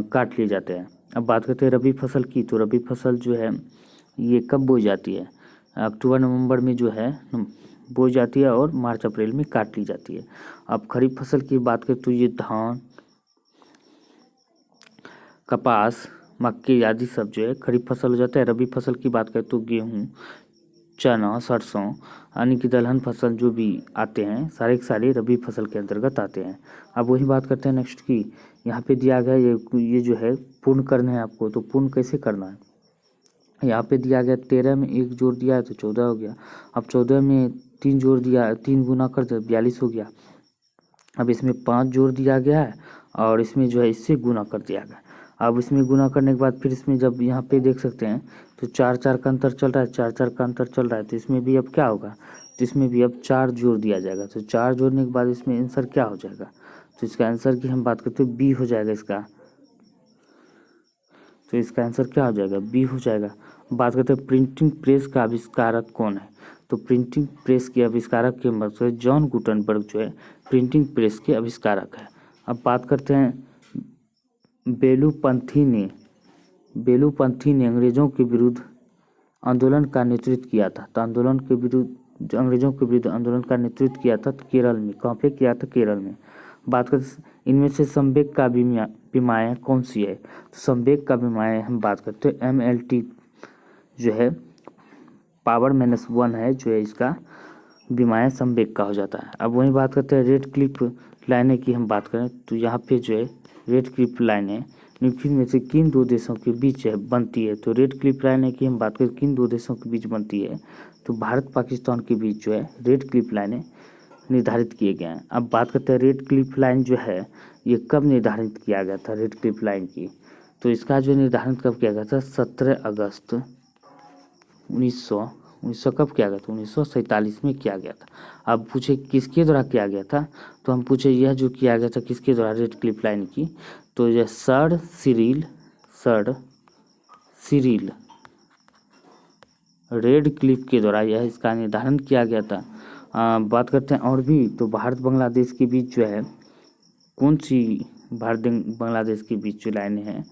A: काट लिए जाते हैं। अब बात करते हैं रबी फसल की, तो रबी फसल जो है ये कब बोई जाती है? अक्टूबर नवंबर में जो है बोई जाती है और मार्च अप्रैल में काट ली जाती है। अब खरीफ फसल की बात करें तो ये धान, कपास, मक्के आदि सब जो है खरीफ फसल हो जाता है। रबी फसल की बात करें तो गेहूँ, चना, सरसों यानी कि दलहन फसल जो भी आते हैं सारे के सारे रबी फसल के अंतर्गत आते हैं। अब वही बात करते हैं नेक्स्ट की। यहाँ पे दिया गया ये जो है पूर्ण करना है आपको, तो पूर्ण कैसे करना है? यहाँ पे दिया गया 13 में 1 जोड़ दिया है तो 14 हो गया। अब 14 में 3 जोड़ दिया, 3 गुना कर दो 42 हो गया। अब इसमें 5 जोड़ दिया गया है और इसमें जो है इससे गुना कर दिया गया। अब इसमें गुना करने के बाद फिर इसमें जब यहाँ पे देख सकते हैं तो 4-4 का अंतर चल रहा है, 4-4 का अंतर चल रहा है, तो इसमें भी अब क्या होगा? तो इसमें भी अब 4 जोड़ दिया जाएगा। तो 4 जोड़ने के बाद इसमें आंसर क्या हो जाएगा? तो इसका आंसर की हम बात करते हैं बी हो जाएगा इसका। तो इसका आंसर क्या हो जाएगा? बी हो जाएगा। बात करते हैं प्रिंटिंग प्रेस का आविष्कारक कौन है? तो प्रिंटिंग प्रेस के आविष्कारक के मतलब जॉन गुटनबर्ग जो है प्रिंटिंग प्रेस के आविष्कारक है। अब बात करते हैं बेलूपंथी ने अंग्रेजों के विरुद्ध आंदोलन का नेतृत्व किया था। तो अंग्रेजों के विरुद्ध आंदोलन का नेतृत्व किया था तो केरल में। कहाँ पे किया था? केरल में। बात करते इनमें से संवेग का विमाएँ कौन सी है? तो संवेग का विमाएँ हम बात करते हैं MLT जो है पावर-1 है जो है इसका विमाएँ संवेग का हो जाता है। अब वही बात करते हैं रेड क्लिफ लाइनें की हम बात करें तो यहाँ पे जो है रेड क्लिफ लाइनें निम्नलिखित में से किन 2 देशों के बीच है बनती है? तो रेड क्लिफ लाइनें की हम बात करें किन 2 देशों के बीच बनती है? तो भारत पाकिस्तान के बीच जो है रेड क्लिफ लाइनें निर्धारित किए गए हैं। अब बात करते हैं रेड क्लिफ लाइन जो है ये कब निर्धारित किया गया था रेड क्लिफ लाइन की? तो इसका जो निर्धारण कब किया गया था? 17 अगस्त 1900 कब किया गया था? 1947 में किया गया था। अब पूछे किसके द्वारा किया गया था? तो हम पूछे यह जो किया गया था किसके द्वारा रेड क्लिफ लाइन की? तो यह सर सिरिल रेड क्लिफ के द्वारा यह इसका निर्धारण किया गया था। बात करते हैं और भी तो भारत बांग्लादेश के बीच जो है कौन सी भारत बांग्लादेश के बीच जो लाइनें हैं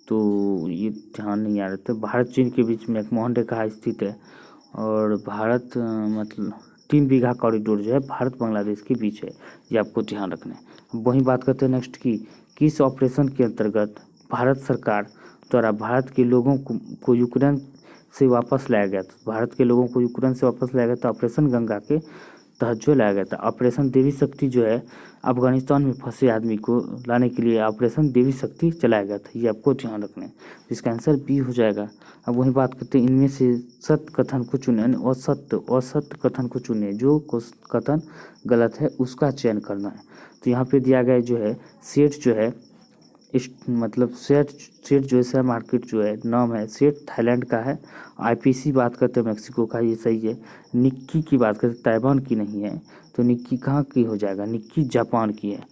A: तो ये ध्यान नहीं आ रहा था। भारत चीन के बीच में मैकमोहन रेखा स्थित है और भारत मतलब 3 बीघा कॉरिडोर जो है भारत बांग्लादेश के बीच है, ये आपको ध्यान रखना है। वहीं बात करते हैं नेक्स्ट की किस ऑपरेशन के अंतर्गत भारत सरकार द्वारा भारत के लोगों को यूक्रेन से वापस लाया गया था? भारत के लोगों को यूक्रेन से वापस लाया गया था ऑपरेशन गंगा के तहत जो लाया गया था। ऑपरेशन देवी शक्ति जो है अफगानिस्तान में फंसे आदमी को लाने के लिए ऑपरेशन देवी शक्ति चलाया गया था, ये आपको ध्यान रखना है। इसका आंसर बी हो जाएगा। अब वही बात करते हैं इनमें से सत्य कथन को चुने यानी असत्य कथन को चुने, जो कथन गलत है उसका चयन करना है। तो यहाँ पे दिया गया जो है सेठ जो है सेठ जो है शेयर मार्केट जो है नाम है सेठ थाईलैंड का है। IPC बात करते हैं मेक्सिको का, ये सही है। निक्की की बात करते ताइवान की नहीं है, तो निक्की कहाँ की हो जाएगा? निक्की जापान की है,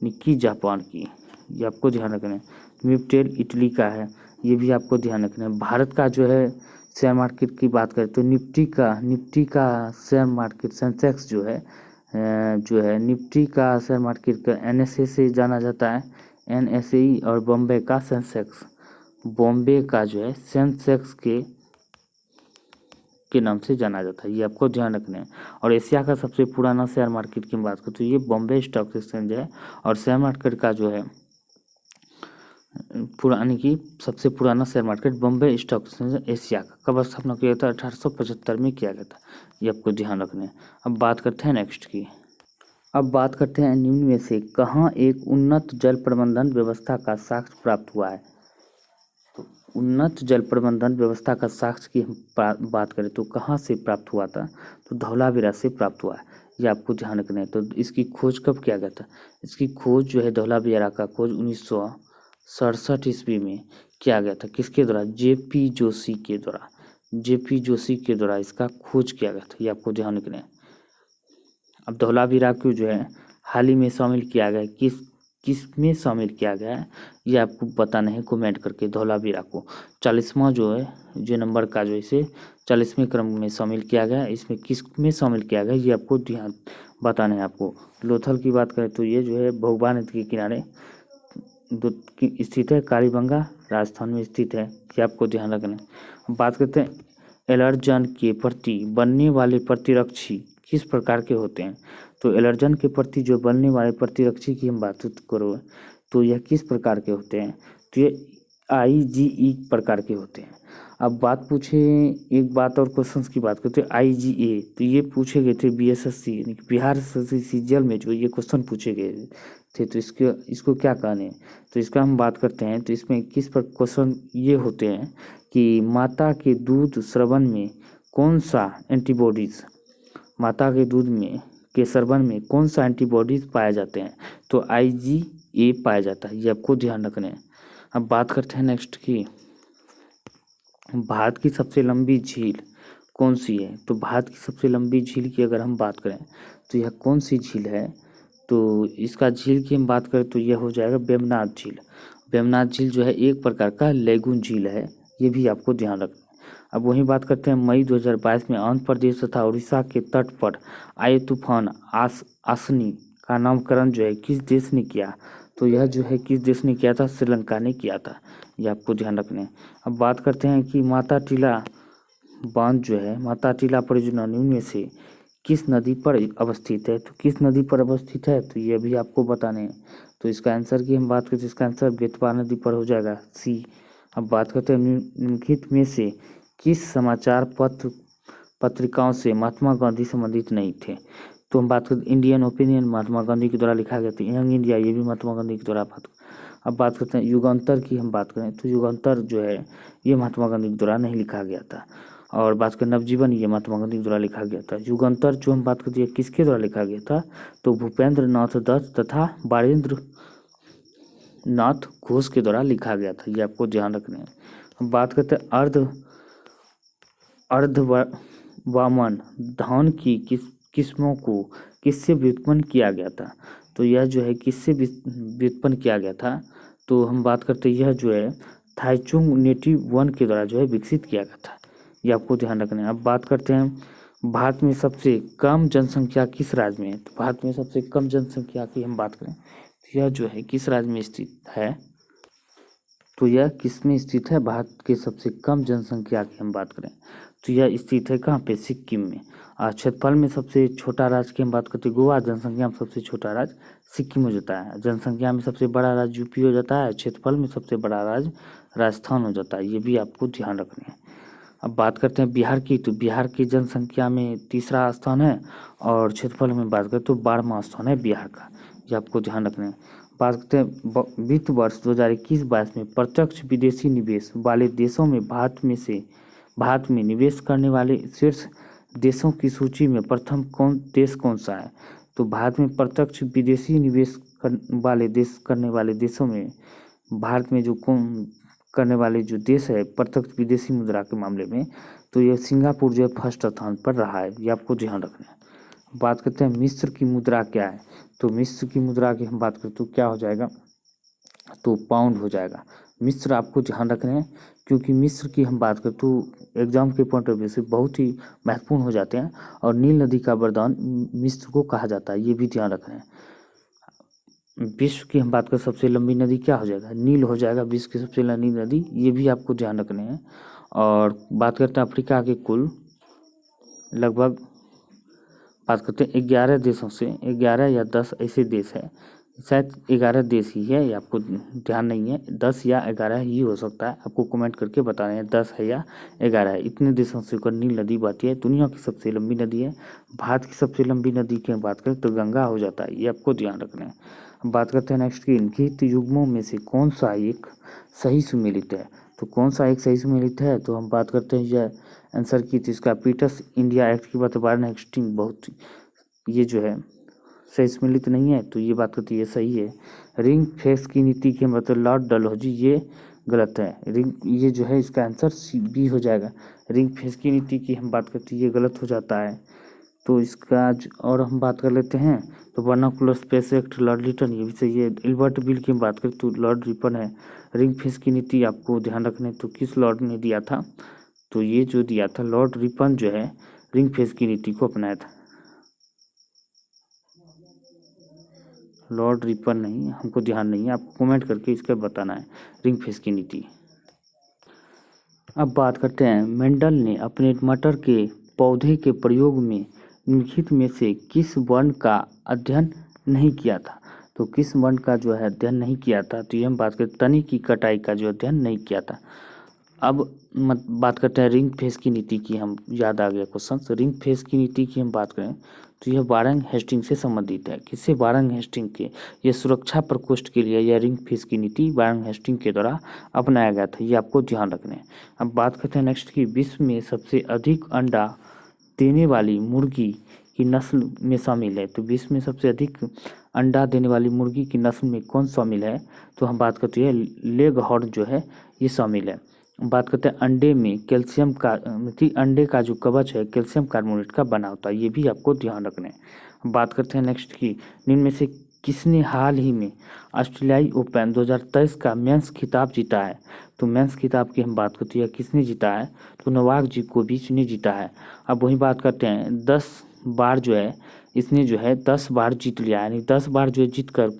A: निक्की जापान की, ये आपको ध्यान रखना है। मिप्टेल इटली का है, ये भी आपको ध्यान रखना है। भारत का जो है शेयर मार्केट की बात करें तो निफ्टी का शेयर मार्केट सेंसेक्स जो है निफ्टी का शेयर मार्केट का NSE से जाना जाता है, NSE, और बॉम्बे का सेंसेक्स, बॉम्बे का जो है सेंसेक्स के नाम से जाना जाता है, ये आपको ध्यान रखना है। और एशिया का सबसे पुराना शेयर मार्केट की बात करें तो ये बॉम्बे स्टॉक एक्सचेंज है। और शेयर मार्केट का जो है सबसे पुराना share market Bombay stock exchange Asia का कब स्थापना किया था? 1875 में किया गया था, ये आपको ध्यान रखना है। अब बात करते हैं नेक्स्ट की। अब बात करते हैं निम्न में से कहाँ एक उन्नत जल प्रबंधन व्यवस्था का साक्ष्य प्राप्त हुआ है? तो उन्नत जल प्रबंधन व्यवस्था का साक्ष्य की हम बात करें तो कहाँ से प्राप्त हुआ था? तो धौलावीरा से प्राप्त हुआ है। ये आपको ध्यान रखना है। तो इसकी खोज कब किया गया था? इसकी खोज जो है धौलावीरा का खोज 1967 ईस्वी में किया गया था। किसके द्वारा? जेपी जोशी के द्वारा। जेपी जोशी के द्वारा इसका खोज किया गया था, ये आपको ध्यान रखना है। अब धौलावीरा को जो है हाल ही में शामिल किया गया है, किस में शामिल किया गया है ये आपको बताना है कमेंट करके। धौलावीरा को 40वां जो है जो नंबर का जो इसे 40वें क्रम में शामिल किया गया है, इसमें किस में शामिल किया गया ये आपको ध्यान बताना है आपको। लोथल की बात करें तो ये जो है भोगवा नदी के किनारे स्थित है, कालीबंगा राजस्थान में स्थित है, ये आपको ध्यान रखना है। बात करते हैं एलर्जन के प्रति बनने वाले प्रतिरक्षी किस प्रकार के होते हैं? तो एलर्जन के प्रति जो बनने वाले प्रतिरक्षी की हम बात करो तो यह किस प्रकार के होते हैं? तो ये IgE प्रकार के होते हैं। अब बात पूछे एक बात और क्वेश्चंस की बात करते हैं IgA, तो ये पूछे गए थे BSSC यानी कि बिहार CGL में जो ये क्वेश्चन पूछे गए थे। तो इसको क्या कहने हैं? तो इसका हम बात करते हैं। तो इसमें किस पर क्वेश्चन ये होते हैं कि माता के दूध स्रवन में कौन सा एंटीबॉडीज, माता के दूध में के स्रवन में कौन सा एंटीबॉडीज पाए जाते हैं? तो IgA पाया जाता है, ये आपको ध्यान रखना है। अब बात करते हैं नेक्स्ट की भारत की सबसे लंबी झील कौन सी है? तो भारत की सबसे लंबी झील की अगर हम बात करें तो यह कौन सी झील है? तो इसका झील की हम बात करें तो यह हो जाएगा वेम्बनाथ झील। वेम्बनाथ झील जो है एक प्रकार का लेगून झील है, ये भी आपको ध्यान रखना है। अब वहीं बात करते हैं मई 2022 में आंध्र प्रदेश तथा उड़ीसा के तट पर आए तूफान आसनी का नामकरण जो है किस देश ने किया? तो यह जो है किस देश ने किया था? श्रीलंका ने किया था, ये आपको ध्यान रखना है। अब बात करते हैं कि माता टीला बांध जो है माता टीला परियोजना निम्न में से किस नदी पर अवस्थित है? तो किस नदी पर अवस्थित है तो ये भी आपको बताने हैं। तो इसका आंसर की हम बात करें तो इसका आंसर बेतवा नदी पर हो जाएगा, C। अब बात करते हैं निम्नलिखित में से किस समाचार पत्रिकाओं से महात्मा गांधी संबंधित नहीं थे? तो हम बात करते हैं इंडियन ओपिनियन महात्मा गांधी के द्वारा लिखा गया था, यंग इंडिया ये भी महात्मा गांधी के द्वारा बात। अब बात करते हैं युगांतर की हम बात करें तो युगांतर जो है ये महात्मा गांधी के द्वारा नहीं लिखा गया था। और बात करें नवजीवन ये महात्मा गांधी के द्वारा लिखा गया था। युगांतर जो हम बात करते हैं किसके द्वारा लिखा गया था? तो भूपेंद्र नाथ दत्त तथा बारेंद्र नाथ घोष के द्वारा लिखा गया था, ये आपको ध्यान रखना है। हम बात करते हैं अर्धवामन धान की किस्मों को किससे व्युत्पन्न किया गया था? तो यह जो है किससे व्युत्पन्न किया गया था? तो हम बात करते हैं यह जो है थाईचुंग नेटिव 1 के द्वारा जो है विकसित किया गया था, ये आपको ध्यान रखना है। अब बात करते हैं भारत में सबसे कम जनसंख्या किस राज्य में है? तो भारत में सबसे कम जनसंख्या की हम बात करें तो यह जो है किस राज्य में स्थित है? तो यह किस में स्थित है? भारत के सबसे कम जनसंख्या की हम बात करें तो यह स्थित है कहाँ पे? सिक्किम में। क्षेत्रफल में सबसे छोटा राज्य की हम बात करते हैं गोवा, जनसंख्या में सबसे छोटा राज्य सिक्किम हो जाता है। जनसंख्या में सबसे बड़ा राज्य UP हो जाता है, क्षेत्रफल में सबसे बड़ा राज्य राजस्थान हो जाता है, ये भी आपको ध्यान रखना है। अब बात करते हैं बिहार की, तो बिहार की जनसंख्या में तीसरा स्थान है और क्षेत्रफल में बात करें तो 12वां स्थान है बिहार का, ये आपको ध्यान रखना है। बात करते हैं वित्त वर्ष 2021-22 में प्रत्यक्ष विदेशी निवेश वाले देशों में भारत में निवेश करने वाले शीर्ष देशों की सूची में प्रथम देश कौन सा है? तो भारत में प्रत्यक्ष विदेशी निवेश करने वाले देशों में भारत में जो करने वाले जो देश है प्रत्यक्ष विदेशी मुद्रा के मामले में, तो यह सिंगापुर जो है फर्स्ट स्थान पर रहा है, ये आपको ध्यान रखना है। बात करते हैं मिस्र की मुद्रा क्या है? तो मिस्र की मुद्रा की हम बात करें तो क्या हो जाएगा? तो पाउंड हो जाएगा। मिस्र आपको ध्यान रखना है क्योंकि मिस्र की हम बात करें तो एग्जाम के पॉइंट ऑफ व्यू से बहुत ही महत्वपूर्ण हो जाते हैं और नील नदी का वरदान मिस्र को कहा जाता है, ये भी ध्यान रखना है। विश्व की हम बात करें सबसे लंबी नदी क्या हो जाएगा? नील हो जाएगा, विश्व की सबसे लंबी नदी, ये भी आपको ध्यान रखने हैं। और बात करते हैं अफ्रीका के कुल लगभग बात करते हैं 11 देशों से 11 या 10 ऐसे देश है, शायद 11 देश ही है, ये आपको ध्यान नहीं है, 10 या 11 ही हो सकता है, आपको कमेंट करके बताना है 10 है या 11 है। इतने देशों से होकर नील नदी बहती है, दुनिया की सबसे लंबी नदी है। भारत की सबसे लंबी नदी की बात करें तो गंगा हो जाता है, ये आपको ध्यान रखना है। बात करते हैं नेक्स्ट की निम्नलिखित युग्मों में से कौन सा एक सही सुमेलित है? तो कौन सा एक सही सुमेलित है? तो हम बात करते हैं यह आंसर की, तो इसका पीटर्स इंडिया एक्ट की बात 12 बहुत ये जो है सही सम्मिलित नहीं है, तो ये बात करती है सही है। रिंग फेस की नीति के मतलब लॉर्ड डलहौजी, ये गलत है। रिंग, ये जो है इसका आंसर सी बी हो जाएगा। रिंग फेस की नीति की हम बात करते हैं, ये गलत हो जाता है। तो इसका और हम बात कर लेते हैं, तो vernacular space act Lord Lytton, ये भी सही है। एल्बर्ट बिल की हम बात करें तो लॉर्ड रिपन है। रिंग फेस की नीति आपको ध्यान रखने, तो किस लॉर्ड ने दिया था, तो ये जो दिया था लॉर्ड रिपन जो है रिंग फेस की नीति को अपनाया था। लॉर्ड रिपन नहीं, हमको ध्यान नहीं है, आपको कमेंट करके इसका बताना है रिंग फेस की नीति। अब बात करते हैं, मेंडल ने अपने मटर के पौधे के प्रयोग में निम्नलिखित में से किस वर्ण का अध्ययन नहीं किया था। तो किस वर्ण का जो है अध्ययन नहीं किया था, तो ये हम बात करें तनी की कटाई का जो अध्ययन नहीं किया था। अब बात करते हैं रिंग फेस की नीति की, हम याद आ गया क्वेश्चन। रिंग फेस की नीति की हम बात करें तो यह वारंग हेस्टिंग से संबंधित है। किससे? वारंग हेस्टिंग के, यह सुरक्षा प्रकोष्ठ के लिए यह रिंग फेस की नीति वारंग हेस्टिंग के द्वारा अपनाया गया था, ये आपको ध्यान रखना है। अब बात करते हैं नेक्स्ट की, विश्व में सबसे अधिक अंडा देने वाली मुर्गी की नस्ल में शामिल है। तो विश्व में सबसे अधिक अंडा देने वाली मुर्गी की नस्ल में कौन शामिल है, तो हम बात करते हैं लेग हॉर्न जो है ये शामिल है। बात करते हैं अंडे में कैल्शियम का, अंडे का जो कवच है कैल्शियम कार्बोनेट का बना होता है, ये भी आपको ध्यान रखना है। बात करते हैं नेक्स्ट की, निम्न में से किसने हाल ही में ऑस्ट्रेलियाई ओपन 2023 का मेंस खिताब जीता है। तो मेंस खिताब की हम बात करते हैं किसने जीता है, तो नोवाक जोकोविच ने जीता है। अब वही बात करते हैं 10 बार जो है इसने जो है 10 बार जीत लिया, यानी 10 बार जो है जीत कर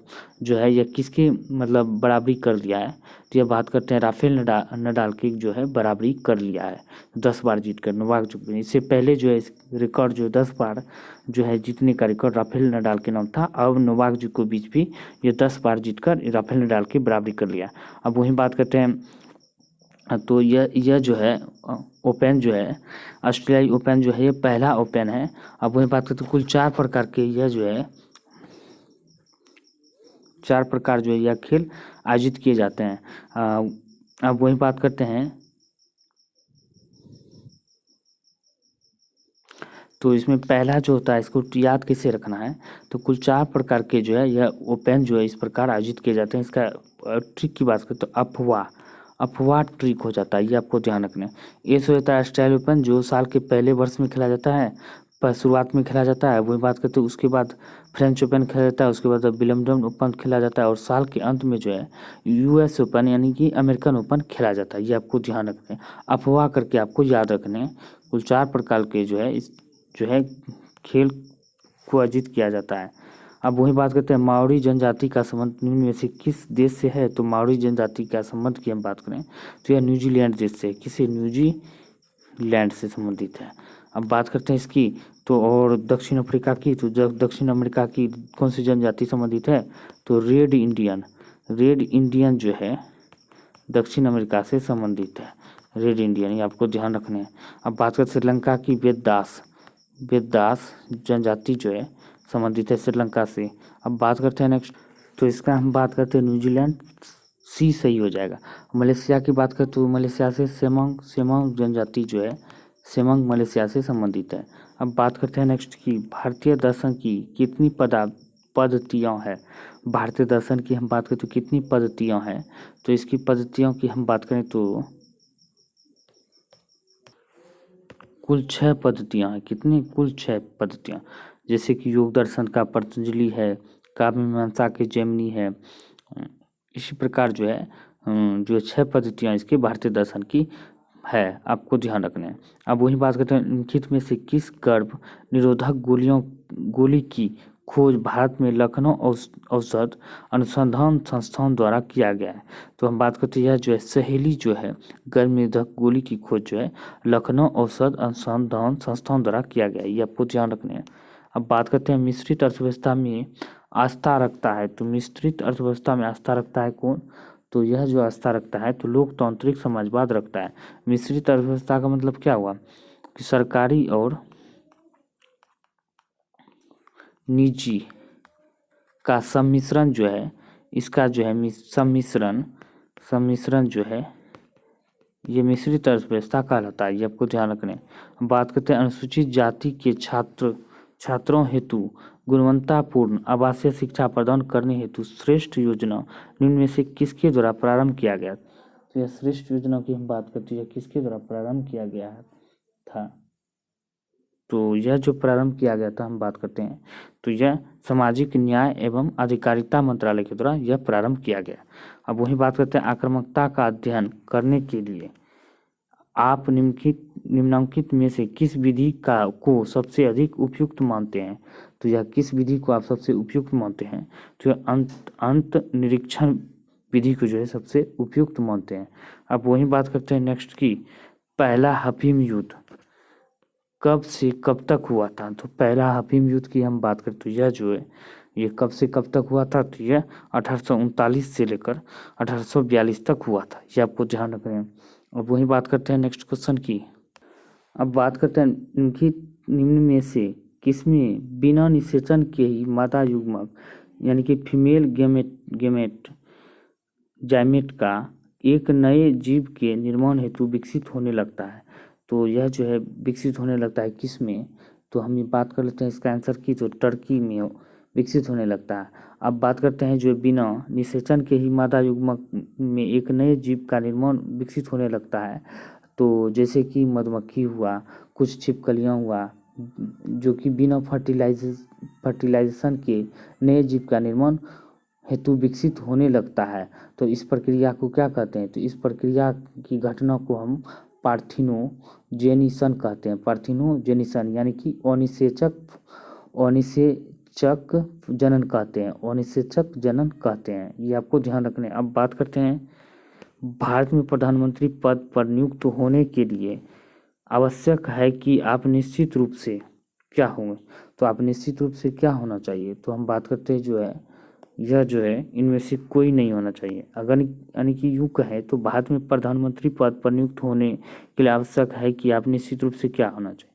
A: जो है यह किसके मतलब बराबरी कर लिया है, तो यह बात करते हैं राफेल नडाल की जो है बराबरी कर लिया है 10 बार जीत कर नोवाक जोकोविच। इससे पहले जो है रिकॉर्ड जो 10 बार जो है जीतने का रिकॉर्ड राफेल नडाल के नाम था। अब नोवाक जोकोविच भी ये 10 बार जीतकर राफेल नडाल की बराबरी कर लिया। अब वही बात करते हैं, तो यह जो है ओपन जो है ऑस्ट्रेलियाई ओपन जो है ये पहला ओपन है। अब वही बात करते हैं कुल 4 प्रकार के यह जो है 4 प्रकार जो है यह खेल आयोजित किए जाते हैं। अब वही बात करते हैं, तो इसमें पहला जो होता है इसको याद कैसे रखना है, तो कुल 4 प्रकार के जो है यह ओपन जो है इस प्रकार आयोजित किए जाते हैं। इसका ट्रिक की बात करें तो अफवाह ट्रिक हो जाता है, ये आपको ध्यान रखना है। ये सो होता है ऑस्ट्रेलिया ओपन जो साल के पहले वर्ष में खेला जाता है, पर शुरुआत में खेला जाता है। वही बात करते हैं उसके बाद फ्रेंच ओपन खेला जाता है, उसके बाद विंबलडन ओपन खेला जाता है, और साल के अंत में जो है यूएस ओपन यानी कि अमेरिकन ओपन खेला जाता है, ये आपको ध्यान रखना है। अफवाह करके आपको याद रखने हैं। कुल 4 प्रकार के जो है इस जो है खेल को आयोजित किया जाता है। अब वही बात करते हैं माओरी जनजाति का संबंध निम्न में से किस देश से है, तो माओरी जनजाति का संबंध की हम बात करें तो यह न्यूजीलैंड देश से, किसी न्यूजीलैंड से संबंधित है। अब बात करते हैं इसकी, तो और दक्षिण अफ्रीका की, तो जब दक्षिण अमेरिका की कौन सी जनजाति संबंधित है, तो रेड इंडियन जो है दक्षिण अमेरिका से संबंधित है, रेड इंडियन, ये आपको ध्यान रखने हैं। अब बात करते श्रीलंका की वेददास जनजाति जो है संबंधित है श्रीलंका से। अब बात करते हैं नेक्स्ट, तो इसका हम बात करते हैं न्यूजीलैंड, सी सही हो जाएगा। मलेशिया की बात करें तो मलेशिया से सेमोंग जनजाति जो है सेमोंग मलेशिया से संबंधित है। अब बात करते हैं नेक्स्ट की, भारतीय दर्शन की कितनी पद्धतियाँ हैं। भारतीय दर्शन की हम बात करें तो कितनी पद्धतियाँ हैं, तो इसकी पद्धतियों की हम बात करें तो कुल 6 पद्धतियाँ हैं। कितनी? कुल 6 पद्धतियाँ, जैसे कि योग दर्शन का पतंजलि है, काव्य मीमांसा के जैमिनी है। इसी प्रकार जो है जो 6 पद्धतियाँ इसकी भारतीय दर्शन की है, आपको ध्यान रखना है। अब वही बात करते हैं निम्नलिखित में से किस गर्भ निरोधक गोली की खोज भारत में लखनऊ औषध अनुसंधान संस्थान द्वारा किया गया है। तो हम बात करते हैं यह जो है सहेली जो है गर्भ निरोधक गोली की खोज जो है लखनऊ औषध अनुसंधान संस्थान द्वारा किया गया है, ये आपको ध्यान रखना है। अब बात करते हैं मिश्रित अर्थव्यवस्था में आस्था रखता है, तो मिश्रित अर्थव्यवस्था में आस्था रखता है कौन, तो यह जो आस्था रखता है तो लोकतांत्रिक समाजवाद रखता है। मिश्रित अर्थव्यवस्था का मतलब क्या हुआ कि सरकारी और निजी का सम्मिश्रण जो है, इसका जो है सम्मिश्रण जो है ये मिश्रित अर्थव्यवस्था कहलाता है, ये आपको ध्यान रखना है। बात करते हैं अनुसूचित जाति के छात्र छात्रों हेतु गुणवत्तापूर्ण आवासीय शिक्षा प्रदान करने हेतु श्रेष्ठ योजना निम्न में से किसके द्वारा प्रारंभ किया गया? तो यह श्रेष्ठ योजना की हम बात करते हैं, किसके द्वारा प्रारंभ किया गया था? तो यह जो प्रारंभ किया गया था हम बात करते हैं, तो यह सामाजिक न्याय एवं अधिकारिता मंत्रालय के द्वारा यह प्रारंभ किया गया। अब वही बात करते हैं, आक्रामकता का अध्ययन करने के लिए आप निम्नलिखित में से किस विधि को सबसे अधिक उपयुक्त मानते हैं? तो यह किस विधि को आप सबसे उपयुक्त मानते हैं? तो यह अंत निरीक्षण विधि को जो है सबसे उपयुक्त मानते हैं। अब वही बात करते हैं नेक्स्ट की, पहला अफीम युद्ध कब से कब तक हुआ था? तो पहला अफीम युद्ध की हम बात करें तो यह जो है ये कब से कब तक हुआ था? तो यह 1839 से लेकर 1842 तक हुआ था, ये आपको ध्यान रखना है। अब वही बात करते हैं नेक्स्ट क्वेश्चन की। अब बात करते हैं निम्न में से किसमें बिना निषेचन के ही मादा युग्मक यानी कि फीमेल गैमेट का एक नए जीव के निर्माण हेतु विकसित होने लगता है। तो यह जो है विकसित होने लगता है किस में? तो हम ये बात कर लेते हैं इसका आंसर की, तो टर्की में विकसित होने लगता है। अब बात करते हैं जो बिना निषेचन के ही मादा युग्मक में एक नए जीव का निर्माण विकसित होने लगता है, तो जैसे कि मधुमक्खी हुआ, कुछ छिपकलियाँ हुआ, जो कि बिना फर्टिलाइजेशन के नए जीव का निर्माण हेतु विकसित होने लगता है। तो इस प्रक्रिया को क्या कहते हैं? तो इस प्रक्रिया की घटना को हम पार्थिनोजेनिसन कहते हैं। पार्थिनोजेनिसन यानी कि अनिषेचक जनन कहते हैं। अनिषेचक जनन कहते हैं, ये आपको ध्यान रखना है। अब बात करते हैं भारत में प्रधानमंत्री पद पर नियुक्त होने के लिए आवश्यक है कि आप निश्चित रूप से क्या होंगे? तो आप निश्चित रूप से क्या होना चाहिए? तो हम बात करते हैं जो है यह जो है इनमें से कोई नहीं होना चाहिए। अगर यानी कि यूँ कहें तो भारत में प्रधानमंत्री पद पर नियुक्त होने के लिए आवश्यक है कि आप निश्चित रूप से क्या होना चाहिए?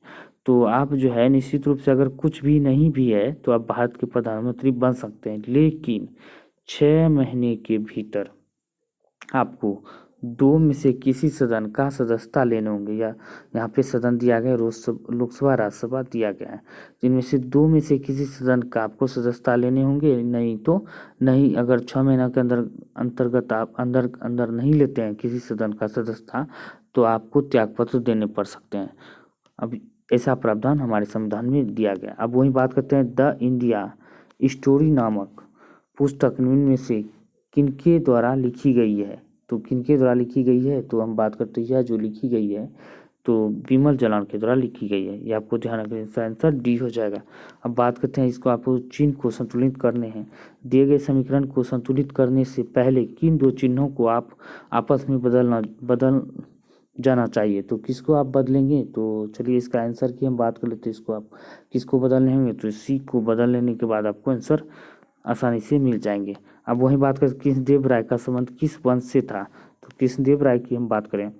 A: तो आप जो है निश्चित रूप से अगर कुछ भी नहीं भी है तो आप भारत के प्रधानमंत्री बन सकते हैं, लेकिन 6 महीने के भीतर आपको 2 में से किसी सदन का सदस्यता लेने होंगे। या यहाँ पे सदन दिया गया लोकसभा राज्यसभा दिया गया है, जिनमें से 2 में से किसी सदन का आपको सदस्यता लेने होंगे। नहीं तो नहीं, अगर 6 महीना के अंतर्गत आप अंदर नहीं लेते हैं किसी सदन का सदस्यता तो आपको त्यागपत्र देने पड़ सकते हैं। अब ऐसा प्रावधान हमारे संविधान में दिया गया। अब वही बात करते हैं, द इंडिया स्टोरी नामक पुस्तक निम्न में से किनके द्वारा लिखी गई है? तो किनके द्वारा लिखी गई है? तो हम बात करते हैं यह जो लिखी गई है तो विमल जलान के द्वारा लिखी गई है, ये आपको ध्यान रखना है। इसका आंसर डी हो जाएगा। अब बात करते हैं इसको आपको चिन्ह को संतुलित करने हैं। दिए गए समीकरण को संतुलित करने से पहले किन 2 चिन्हों को आप आपस में बदल जाना चाहिए? तो किसको आप बदलेंगे? तो चलिए इसका आंसर की हम बात कर लेते हैं। इसको आप किसको बदलने होंगे? तो सी को बदल लेने के बाद आपको आंसर आसानी से मिल जाएंगे। अब वही बात करें कृष्णदेव राय का संबंध किस वंश से था? तो कृष्णदेव राय की हम बात करें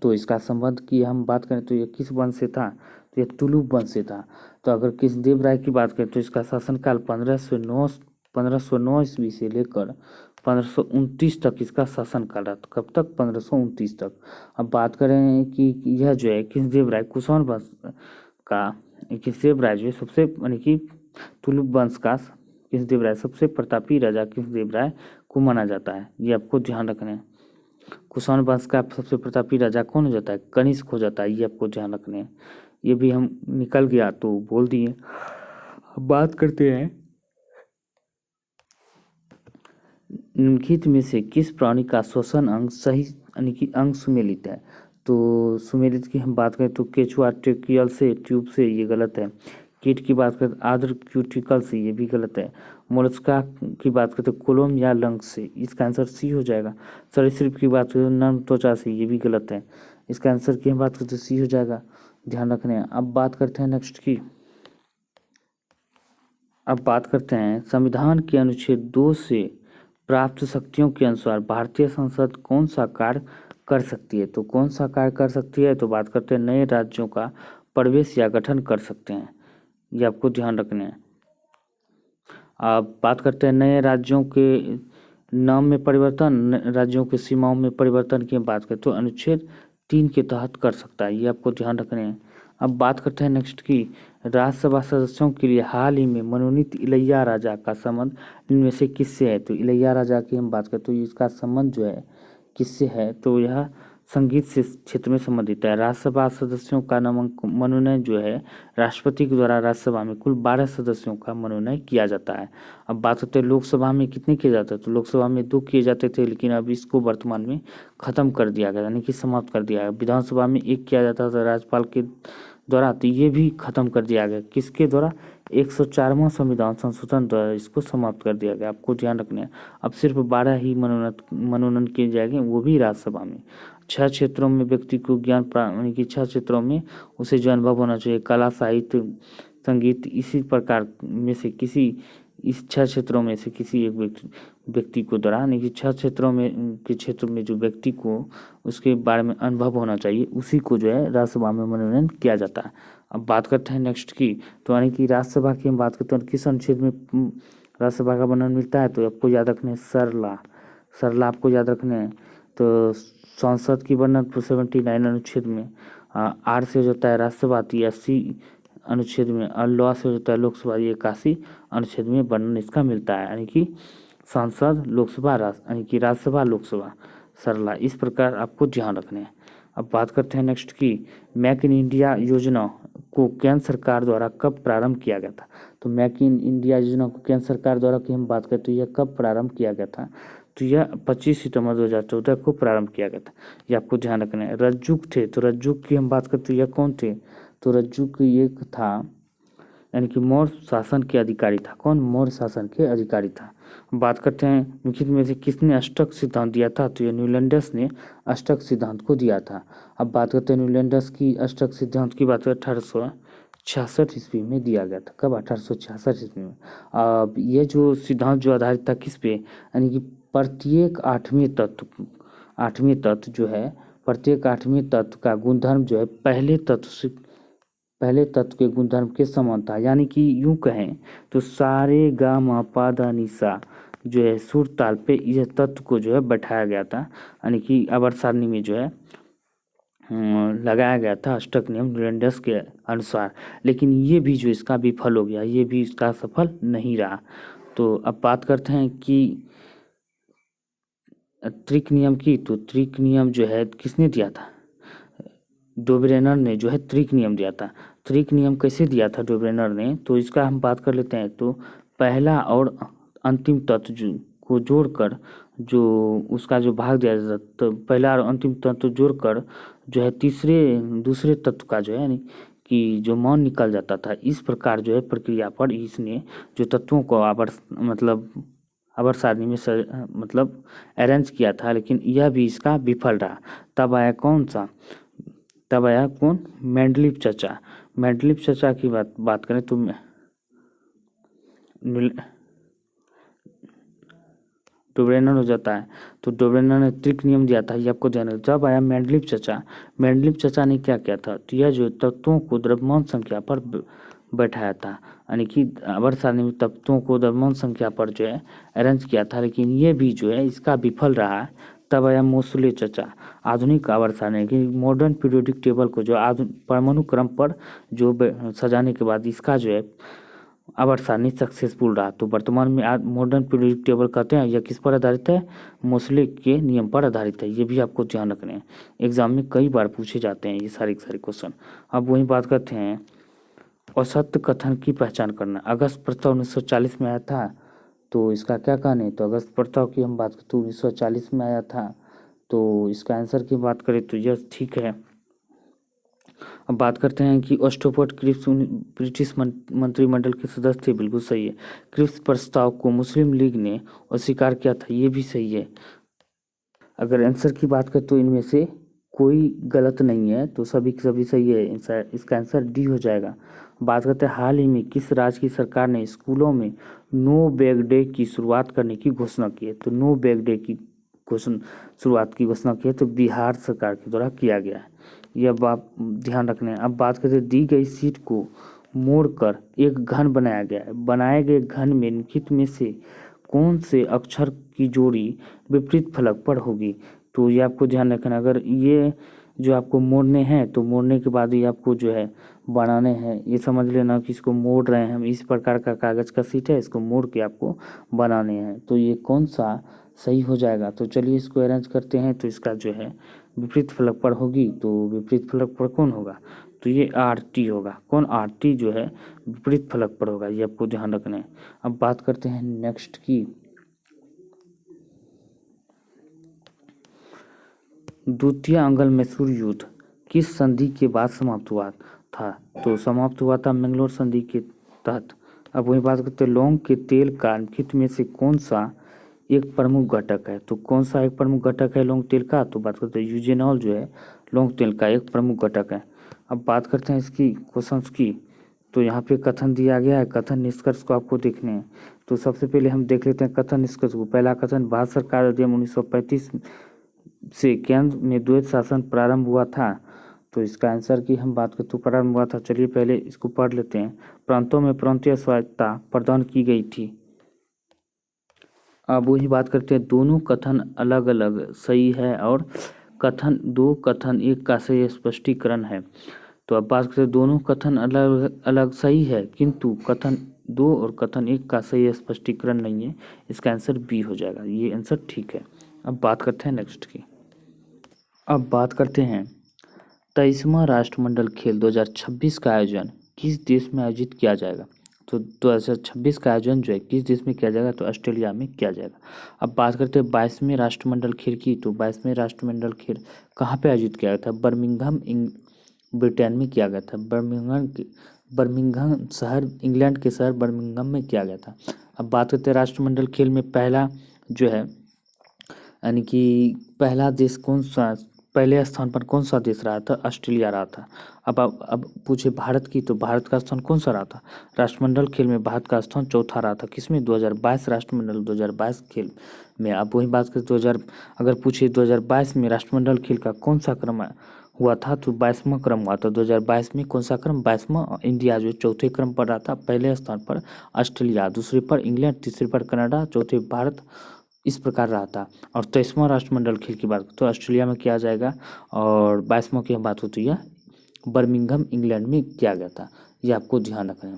A: तो इसका संबंध की हम बात करें तो ये किस वंश से था? तो ये तुलुप वंश से था। तो अगर कृष्णदेव राय की बात करें तो इसका शासनकाल 1509 ईस्वी से लेकर 1529 तक इसका शासनकाल रहा। तो कब तक? 1529 तक। अब बात करें कि यह जो है कृष्णदेव राय कुषाण वंश का, कृष्णदेव राय जो है सबसे यानी कि तुलुप वंश का कृष्णदेव राय सबसे प्रतापी राजा कृष्णदेव राय को माना जाता है, ये आपको ध्यान रखना है। कुषाण वंश का सबसे प्रतापी राजा कौन हो जाता है? कनिष्क हो जाता है, ये आपको ध्यान रखना है। ये भी हम निकल गया तो बोल दिए। बात करते हैं निम्नलिखित में से किस प्राणी का श्वसन अंग सही यानी कि अंग सुमेलित है? तो सुमेलित की हम बात करें तो केचुआ ट्रेकियल से ट्यूब से, ये गलत है। कीट की बात करें आर्द्र क्यूटिकल से, ये भी गलत है। मोलस्का की बात करें तो कोलोम या लंग्स से, इसका आंसर सी हो जाएगा। सरीसृप की बात करें नर्म त्वचा से, ये भी गलत है। इसका आंसर की हम बात करें तो सी हो जाएगा, ध्यान रखने हैं। अब बात करते हैं नेक्स्ट की। अब बात करते हैं संविधान के अनुच्छेद 2 से प्राप्त शक्तियों के अनुसार भारतीय संसद कौन सा कार्य कर सकती है? तो कौन सा कार्य कर सकती है? तो बात करते हैं नए राज्यों का प्रवेश या गठन कर सकते हैं, ये आपको ध्यान रखने हैं। अब बात करते हैं नए राज्यों के नाम में परिवर्तन, राज्यों की सीमाओं में परिवर्तन की बात करें तो अनुच्छेद 3 के तहत कर सकता है, ये आपको ध्यान रखने हैं। अब बात करते हैं नेक्स्ट की राज्यसभा सदस्यों के लिए हाल ही में मनोनीत इलैया राजा का संबंध इनमें से किससे है। तो इलैया राजा की हम बात करें तो इसका संबंध जो है किससे है, तो यह संगीत से क्षेत्र में संबंधित है। राज्यसभा सदस्यों का मनोनयन जो है राष्ट्रपति के द्वारा राज्यसभा में कुल 12 सदस्यों का मनोनयन किया जाता है। अब बात करते हैं लोकसभा में कितने किए जाते हैं, तो लोकसभा में 2 किए जाते थे, लेकिन अब इसको वर्तमान में खत्म कर दिया गया, यानी कि समाप्त कर दिया गया। विधानसभा में 1 किया जाता था राज्यपाल के द्वारा, तो ये भी खत्म कर दिया गया। किसके द्वारा, 104वां संविधान संशोधन द्वारा इसको समाप्त कर दिया गया। आपको ध्यान रखना है अब सिर्फ 12 ही मनोनयन किए जाएंगे, वो भी राज्यसभा में। 6 क्षेत्रों में व्यक्ति को ज्ञान प्राप्त, यानी कि 6 क्षेत्रों में उसे जो अनुभव होना चाहिए, कला, साहित्य, संगीत, इसी प्रकार में से किसी इस 6 क्षेत्रों में से किसी एक व्यक्ति को द्वारा, यानी कि 6 क्षेत्रों में के क्षेत्र में जो व्यक्ति को उसके बारे में अनुभव होना चाहिए, उसी को जो है राज्यसभा में मनोनयन किया जाता है। अब बात करते हैं नेक्स्ट की, तो यानी कि राज्यसभा की हम बात करते हैं किस अनुच्छेद में राज्यसभा का मनोनयन मिलता है, तो आपको याद रखना है सरला आपको याद रखना है। तो संसद की वर्णन 279 अनुच्छेद में, आर से हो जाता है राज्यसभा 80 अनुच्छेद में, और लॉ से हो जाता है लोकसभा 81 अनुच्छेद में वर्णन इसका मिलता है, यानी कि संसद, लोकसभा, यानी कि राज्यसभा, लोकसभा, सरला, इस प्रकार आपको ध्यान रखने हैं। अब बात करते हैं नेक्स्ट की मेक इन इंडिया योजना को केंद्र सरकार द्वारा कब प्रारंभ किया गया था। तो मेक इन इंडिया योजना को केंद्र सरकार द्वारा की हम बात करें तो यह कब प्रारंभ किया गया था, तो यह 25 सितंबर 2014 को प्रारंभ किया गया था, ये आपको ध्यान रखना है। रज्जुक थे, तो रज्जुक की हम बात करें तो यह कौन थे, तो रज्जुक एक था, यानी कि मौर्य शासन के अधिकारी था। कौन, मौर्य शासन के अधिकारी था। बात करते हैं निम्नलिखित में से किसने अष्टक सिद्धांत दिया था, तो ये न्यूलैंडस ने अष्टक सिद्धांत को दिया था। अब बात करते हैं न्यूलैंडस की अष्टक सिद्धांत की बात करें 1866 ईस्वी में दिया गया था। कब, 1866 ईस्वी में। अब ये जो सिद्धांत जो आधारित था किस पे, यानी कि प्रत्येक 8वें तत्व जो है, प्रत्येक 8वें तत्व का गुणधर्म जो है पहले तत्व के गुणधर्म के समान था। यानी कि यूं कहें तो सारे गा मा पा धा नि सा जो है सुर ताल पे यह तत्व को जो है बैठाया गया था, यानी कि आवर्त सारणी में जो है लगाया गया था अष्टक नियम न्यूलैंडस के अनुसार। लेकिन ये भी जो इसका विफल हो गया, ये भी इसका सफल नहीं रहा। तो अब बात करते हैं कि त्रिक नियम की, तो त्रिक नियम जो है किसने दिया था, डोब्रेनर ने जो है त्रिक नियम दिया था। त्रिक नियम कैसे दिया था डोब्रेनर ने, तो इसका हम बात कर लेते हैं। तो पहला और अंतिम तत्व को जोड़कर जो उसका जो भाग दिया जाता, तो पहला और अंतिम तत्व जोड़कर जो है दूसरे तत्व का जो है, यानी कि जो मान निकल जाता था। इस प्रकार जो है प्रक्रिया पर इसने जो तत्वों को आवर्त सारणी में मतलब अरेंज किया था, लेकिन यह भी इसका विफल रहा। तब आया कौन सा, तब आया कौन, मेंडलीव चचा की बात करें तो डोब्रेनर हो जाता है। तो डोब्रेनर ने त्रिक नियम दिया था, ये आपको ध्यान रखना। जब आया मेंडलीव चचा ने क्या किया था, तो यह जो तत्वों को द्रव्यमान संख्या पर बैठाया था, यानी कि आवर्त सारणी में तत्वों को द्रव्यमान संख्या पर जो है अरेंज किया था, लेकिन ये भी जो है इसका विफल रहा है। तब आया मोसले चचा, आधुनिक आवर्त सारणी की मॉडर्न पीरियोडिक टेबल को जो परमाणु क्रम पर जो सजाने के बाद इसका जो है आवर्त सारणी सक्सेसफुल रहा। तो वर्तमान में मॉडर्न पीरियोडिक टेबल कहते हैं, यह किस पर आधारित है, मोसले के नियम पर आधारित है। ये भी आपको ध्यान रखने हैं, एग्जाम में कई बार पूछे जाते हैं ये सारे क्वेश्चन। अब वही बात करते हैं असत्य कथन की पहचान करना। अगस्त प्रस्ताव 1940 में आया था, तो इसका क्या कहना है, तो अगस्त प्रस्ताव की हम बात करें तो 1940 में आया था, तो इसका आंसर की बात करें तो यह ठीक है। अब बात करते हैं कि ऑस्टोपर्ट क्रिप्स ब्रिटिश मंत्रिमंडल के सदस्य थे, बिल्कुल सही है। क्रिप्स प्रस्ताव को मुस्लिम लीग ने अस्वीकार किया था, ये भी सही है। अगर आंसर की बात करें तो इनमें से कोई गलत नहीं है, तो सभी सही है। इसका आंसर डी हो जाएगा। बात करते हैं हाल ही में किस राज्य की सरकार ने स्कूलों में नो बैग डे की शुरुआत करने की घोषणा की है, तो नो बैग डे की शुरुआत की घोषणा की है, तो बिहार सरकार के द्वारा किया गया है, यह बात ध्यान रखना है। अब बात करते हैं दी गई सीट को मोड़कर एक घन बनाया गया है, बनाए गए घन में निम्नलिखित में से कौन से अक्षर की जोड़ी विपरीत फलक पर होगी, तो ये आपको ध्यान रखना। अगर ये जो आपको मोड़ने हैं, तो मोड़ने के बाद ही आपको जो है बनाने हैं। ये समझ लेना कि इसको मोड़ रहे हैं हम, इस प्रकार का कागज़ का शीट है, इसको मोड़ के आपको बनाने हैं। तो ये कौन सा सही हो जाएगा? तो चलिए इसको अरेंज करते हैं। तो इसका जो है विपरीत फलक पर होगी, तो विपरीत फलक पर कौन होगा? तो ये RT होगा। कौन? RT जो है विपरीत फलक पर होगा, ये आपको ध्यान रखना है। अब बात करते हैं नेक्स्ट की, द्वितीय अंगल मैसूर युद्ध किस संधि के बाद समाप्त हुआ था? तो समाप्त हुआ था मैंगलोर संधि के तहत। अब वही बात करते हैं, लौंग के तेल का निम्नलिखित में से कौन सा एक प्रमुख घटक है? तो कौन सा एक प्रमुख घटक है लौंग तेल का? तो बात करते हैं यूजेनॉल जो है लौंग तेल का एक प्रमुख घटक है। अब बात करते हैं इसकी क्वेश्चंस की। तो यहाँ पे कथन दिया गया है, कथन निष्कर्ष को आपको देखने हैं। तो सबसे पहले हम देख लेते हैं कथन निष्कर्ष को। पहला कथन, भारत सरकार अधिनियम 1935 से केंद्र में द्वैत शासन प्रारंभ हुआ था। तो इसका आंसर की हम बात करें तो प्रारंभ हुआ था। चलिए पहले इसको पढ़ लेते हैं। प्रांतों में प्रांतीय स्वायत्तता प्रदान की गई थी। अब वही बात करते हैं, दोनों कथन अलग अलग सही है और दो कथन एक का सही स्पष्टीकरण है। तो अब बात करते हैं, दोनों कथन अलग अलग सही है, किंतु कथन दो और कथन एक का सही स्पष्टीकरण नहीं है। इसका आंसर बी हो जाएगा, ये आंसर ठीक है। अब बात करते हैं नेक्स्ट की। अब बात करते हैं 23वां राष्ट्रमंडल खेल 2026 का आयोजन किस देश में आयोजित किया जाएगा? तो 2026 का आयोजन जो है किस देश में किया जाएगा? तो ऑस्ट्रेलिया में किया जाएगा। अब बात करते हैं 22वें राष्ट्रमंडल खेल की। तो 22वें राष्ट्रमंडल खेल कहाँ पे आयोजित किया गया था? बर्मिंघम ब्रिटेन में किया गया था। बर्मिंघम शहर, इंग्लैंड के शहर बर्मिंघम में किया गया था। अब बात करते हैं राष्ट्रमंडल खेल में पहला जो है, यानी कि पहला देश कौन सा, पहले स्थान पर कौन सा देश रहा था? ऑस्ट्रेलिया रहा था। अब पूछे भारत की, तो भारत का स्थान कौन सा रहा था? राष्ट्रमंडल खेल में भारत का स्थान चौथा रहा था। किसमें? 2022 राष्ट्रमंडल 2022 खेल में। अब वही बात करें अगर पूछे 2022 में राष्ट्रमंडल खेल का कौन सा क्रम हुआ था? तो 22वां क्रम हुआ था 2022 में। कौन सा क्रम? 22वां। इंडिया जो चौथे क्रम पर रहा था, पहले स्थान पर ऑस्ट्रेलिया, दूसरे पर इंग्लैंड, तीसरे पर कनाडा, चौथे भारत, इस प्रकार रहा था। और 23वां राष्ट्रमंडल खेल की बात तो ऑस्ट्रेलिया में किया जाएगा, और 22वां की बात होती है बर्मिंघम इंग्लैंड में किया गया था। ये आपको ध्यान रखना है।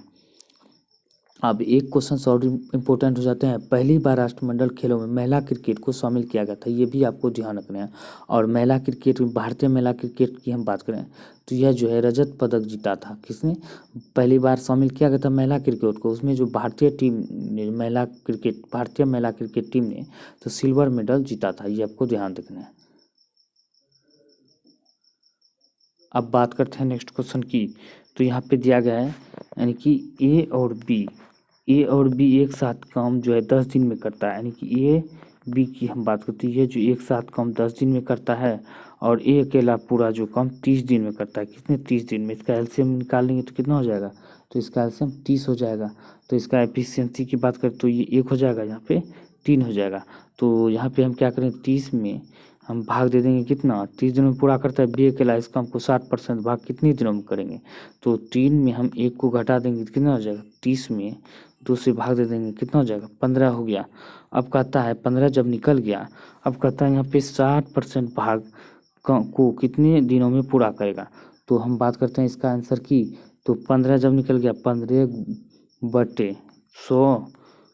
A: अब एक क्वेश्चन और इम्पोर्टेंट हो जाते हैं, पहली बार राष्ट्रमंडल खेलों में महिला क्रिकेट को शामिल किया गया था। ये भी आपको ध्यान रखना है। और महिला क्रिकेट, भारतीय महिला क्रिकेट की हम बात करें तो यह जो है रजत पदक जीता था। किसने पहली बार शामिल किया गया था महिला क्रिकेट को? उसमें जो भारतीय महिला क्रिकेट टीम ने तो सिल्वर मेडल जीता था। ये आपको ध्यान रखना है। अब बात करते हैं नेक्स्ट क्वेश्चन की। तो यहाँ पे दिया गया है, यानी कि ए और बी एक साथ काम जो है 10 दिन में करता है। यानी कि ए बी की हम बात करते हैं, ये जो एक साथ काम 10 दिन में करता है, और ए अकेला पूरा जो काम 30 दिन में करता है। कितने? 30 दिन में। इसका एलसीएम निकाल लेंगे तो कितना हो जाएगा? तो इसका एलसीएम 30 हो जाएगा। तो इसका एफिशिएंसी की बात करें तो ये 1 हो जाएगा, यहाँ पे 3 हो जाएगा। तो यहाँ पे हम क्या करें, 30 में हम भाग दे देंगे कितना? 30 दिनों में पूरा करता है बी अकेला, इसका हमको 60% भाग कितने दिनों में करेंगे? तो 3 में हम 1 को घटा देंगे तो कितना हो जाएगा? 30 में 2 से भाग दे देंगे, कितना हो जाएगा? 15 हो गया। अब कहता है 15 जब निकल गया, अब कहता है यहाँ पे 60% भाग को कितने दिनों में पूरा करेगा? तो हम बात करते हैं इसका आंसर की। तो 15 जब निकल गया, 15/100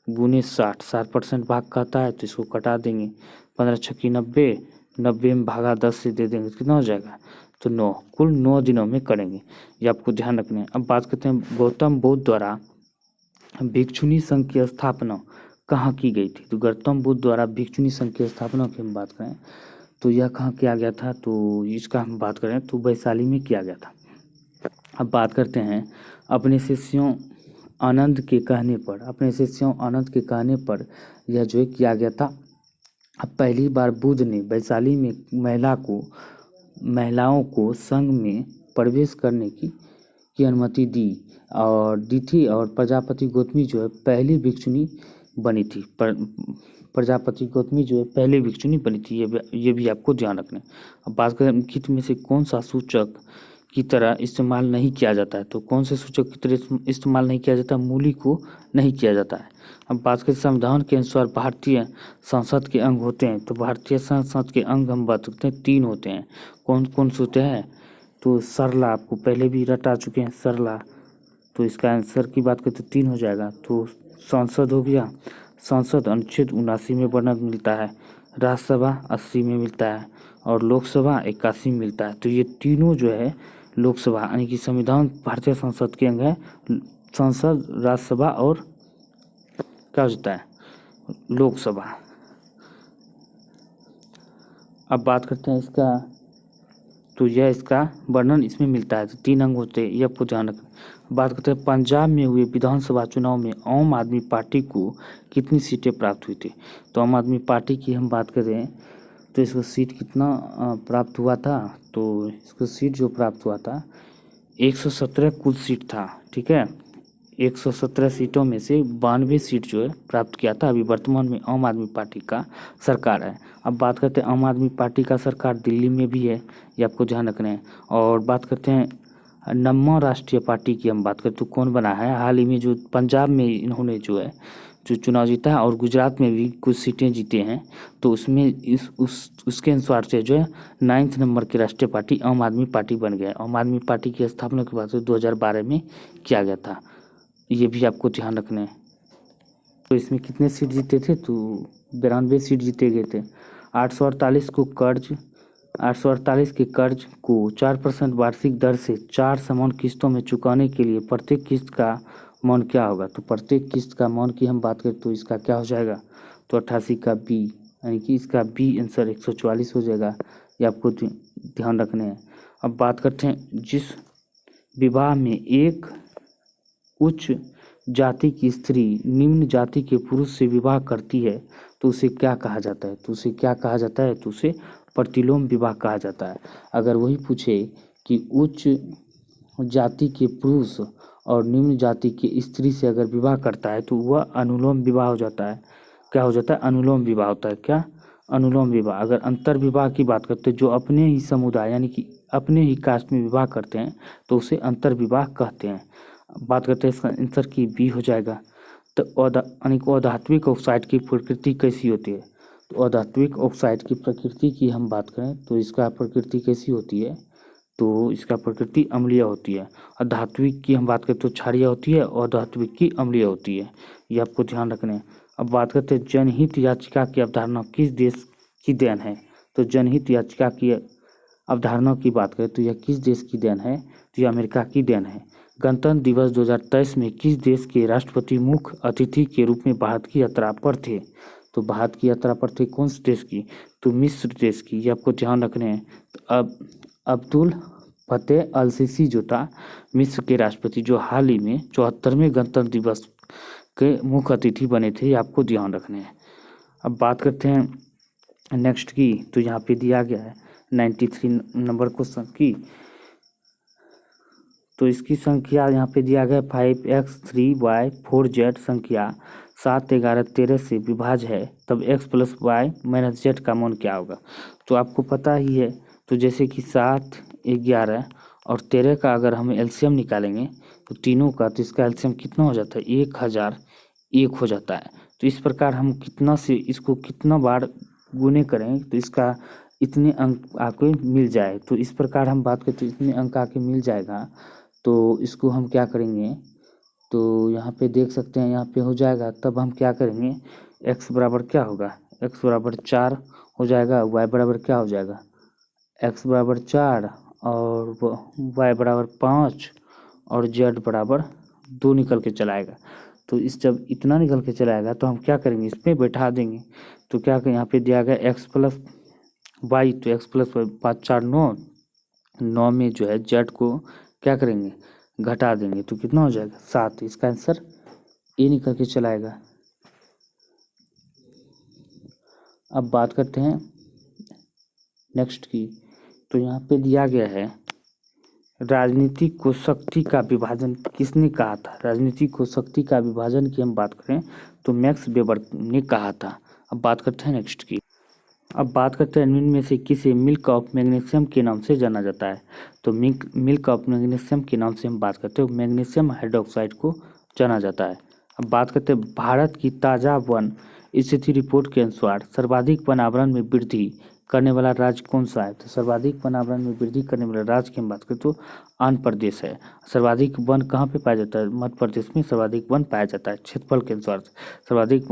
A: गुने 60% भाग कहता है, तो इसको कटा देंगे। 15 छक्की 90, 90 में भागा 10 से दे देंगे तो कितना हो जाएगा? तो 9, कुल 9 दिनों में करेंगे। ये आपको ध्यान रखना है। अब बात करते हैं गौतम बुद्ध द्वारा भिक्षुणी संघ की स्थापना कहाँ की गई थी? तो गौतम बुद्ध द्वारा भिक्षुणी संघ की स्थापना की हम बात करें तो यह कहाँ किया गया था? तो इसका हम बात करें तो वैशाली में किया गया था। अब बात करते हैं अपने शिष्यों आनंद के कहने पर यह जो किया गया था। अब पहली बार बुद्ध ने वैशाली में महिलाओं को संघ में प्रवेश करने की अनुमति दी थी, और प्रजापति गौतमी जो है पहली भिक्षुणी बनी थी। प्रजापति गौतमी जो है पहली भिक्षुणी बनी थी। ये भी आपको ध्यान रखना है। अब बात करें निम्नलिखित में से कौन सा सूचक की तरह इस्तेमाल नहीं किया जाता है। तो कौन से सूचक की तरह इस्तेमाल नहीं किया जाता? मूली को नहीं किया जाता है। अब बात करें संविधान के अनुसार भारतीय संसद के अंग होते हैं। तो भारतीय संसद के अंग हम बात करते हैं 3 होते हैं। कौन कौन से होते हैं? तो सरला आपको पहले भी रटा चुके हैं सरला। तो इसका आंसर की बात करें तो 3 हो जाएगा। तो संसद हो गया, संसद अनुच्छेद 79 में वर्णन मिलता है, राज्यसभा 80 में मिलता है और लोकसभा 81 में मिलता है। तो ये तीनों जो है लोकसभा यानी कि संविधान भारतीय संसद के अंग है। संसद, राज्यसभा और क्या होता है? लोकसभा। अब बात करते हैं इसका, तो यह इसका वर्णन इसमें मिलता है। तो 3 अंग होते हैं, ये आपको ध्यान रखना। बात करते हैं पंजाब में हुए विधानसभा चुनाव में आम आदमी पार्टी को कितनी सीटें प्राप्त हुई थी? तो आम आदमी पार्टी की हम बात करें तो इसको सीट कितना प्राप्त हुआ था? तो इसको सीट जो प्राप्त हुआ था 117 कुल सीट था, ठीक है। 117 सीटों में से 92 सीट जो है प्राप्त किया था। अभी वर्तमान में आम आदमी पार्टी का सरकार है। अब बात करते हैं आम आदमी पार्टी का सरकार दिल्ली में भी है, ये आपको ध्यान रखना है। और बात करते हैं नम्मा राष्ट्रीय पार्टी की हम बात करें तो कौन बना है? हाल ही में जो पंजाब में इन्होंने जो है जो चुनाव जीता है और गुजरात में भी कुछ सीटें जीते हैं। तो उसमें उसके अनुसार से जो है 9th नंबर की राष्ट्रीय पार्टी आम आदमी पार्टी बन गया है। आम आदमी पार्टी की स्थापना के बाद से 2012 में किया गया था, ये भी आपको ध्यान रखना है। तो इसमें कितने सीट जीते थे? तो 92 सीट जीते गए थे। 848 के कर्ज को 4% वार्षिक दर से 4 समान किस्तों में चुकाने के लिए प्रत्येक किस्त का मान क्या होगा? तो प्रत्येक किस्त का मान की हम बात करें तो इसका क्या हो जाएगा? तो 88 का बी यानी कि इसका बी आंसर 144 हो जाएगा, ये आपको ध्यान रखने हैं। अब बात करते हैं जिस विवाह में एक उच्च जाति की स्त्री निम्न जाति के पुरुष से विवाह करती है तो उसे क्या कहा जाता है? तो उसे क्या कहा जाता है? तो उसे प्रतिलोम विवाह कहा जाता है। अगर वही पूछे कि उच्च जाति के पुरुष और निम्न जाति की स्त्री से अगर विवाह करता है तो वह अनुलोम विवाह हो जाता है। क्या हो जाता है? अनुलोम विवाह होता है। क्या? अनुलोम विवाह। अगर अंतर विवाह की बात करते हैं जो अपने ही समुदाय यानी कि अपने ही कास्ट में विवाह करते हैं तो उसे अंतर विवाह कहते हैं। बात करते हैं इसका आंसर की बी हो जाएगा। तो अधात्विक ऑक्साइड की प्रकृति कैसी होती है? तो अधात्विक ऑक्साइड की प्रकृति की हम बात करें तो इसका प्रकृति कैसी होती है? तो इसका प्रकृति अम्लीय होती है। अधात्विक की हम बात करें तो क्षारीय होती है और अधात्विक की अम्लीय होती है, ये आपको ध्यान रखना है। अब बात करते हैं जनहित याचिका की अवधारणा किस देश की देन है? तो जनहित याचिका की अवधारणा की बात करें तो यह किस देश की देन है? तो यह अमेरिका की देन है। गणतंत्र दिवस 2023 में किस देश के राष्ट्रपति मुख्य अतिथि के रूप में भारत की यात्रा पर थे? तो भारत की यात्रा पर थे कौन से देश की? तो मिस्र देश की, ये आपको ध्यान रखने हैं। तो अब अब्दुल फतेह अल सीसी जो था मिस्र के राष्ट्रपति, जो हाल ही में 74वें गणतंत्र दिवस के मुख्य अतिथि बने थे, ये आपको ध्यान रखने हैं। अब बात करते हैं नेक्स्ट की, तो यहाँ पे दिया गया है 93 नंबर क्वेश्चन की। तो इसकी संख्या यहाँ पे दिया गया 5x 3y 4z संख्या 7 11 13 से विभाज्य है, तब x + y - z का मान क्या होगा? तो आपको पता ही है। तो जैसे कि 7 11 और 13 का अगर हम एलसीएम निकालेंगे तो तीनों का, तो इसका एलसीएम कितना हो जाता है? 1001 हो जाता है। तो इस प्रकार हम कितना से इसको कितना बार गुने करें तो इसका इतने अंक आके मिल जाए। तो इस प्रकार हम बात करें तो इतने अंक आके मिल जाएगा। तो इसको हम क्या करेंगे? तो यहाँ पे देख सकते हैं, यहाँ पे हो जाएगा। तब हम क्या करेंगे? x बराबर क्या होगा? x बराबर 4 हो जाएगा। y बराबर क्या हो जाएगा? x बराबर 4 और y बराबर 5 और z बराबर 2 निकल के चलाएगा। तो इस जब इतना निकल के चलाएगा तो हम क्या करेंगे? इस पर बैठा देंगे। तो क्या करें? यहाँ पे दिया गया x + y, तो x + y 5 4 9 में जो है z को क्या करेंगे? घटा देंगे। तो कितना हो जाएगा? 7। इसका आंसर ए निकल के चलाएगा। अब बात करते हैं नेक्स्ट की। तो यहाँ पे दिया गया है राजनीति को शक्ति का विभाजन किसने कहा था? राजनीति को शक्ति का विभाजन की हम बात करें तो मैक्स वेबर ने कहा था। अब बात करते हैं नेक्स्ट की। अब बात करते हैं इनमें से किसे मिल्क ऑफ मैग्नीशियम के नाम से जाना जाता है। तो मिल्क ऑफ मैग्नीशियम के नाम से हम बात करते हैं मैग्नीशियम हाइड्रोक्साइड को जाना जाता है। अब बात करते हैं भारत की ताज़ा वन स्थिति रिपोर्ट के अनुसार सर्वाधिक वन आवरण में वृद्धि करने वाला राज्य कौन सा है। तो सर्वाधिक वन आवरण में वृद्धि करने वाला राज्य की हम बात करें तो आंध्र प्रदेश है। सर्वाधिक वन कहाँ पे पाया जाता है, मध्य प्रदेश में सर्वाधिक वन पाया जाता है क्षेत्रफल के अनुसार। सर्वाधिक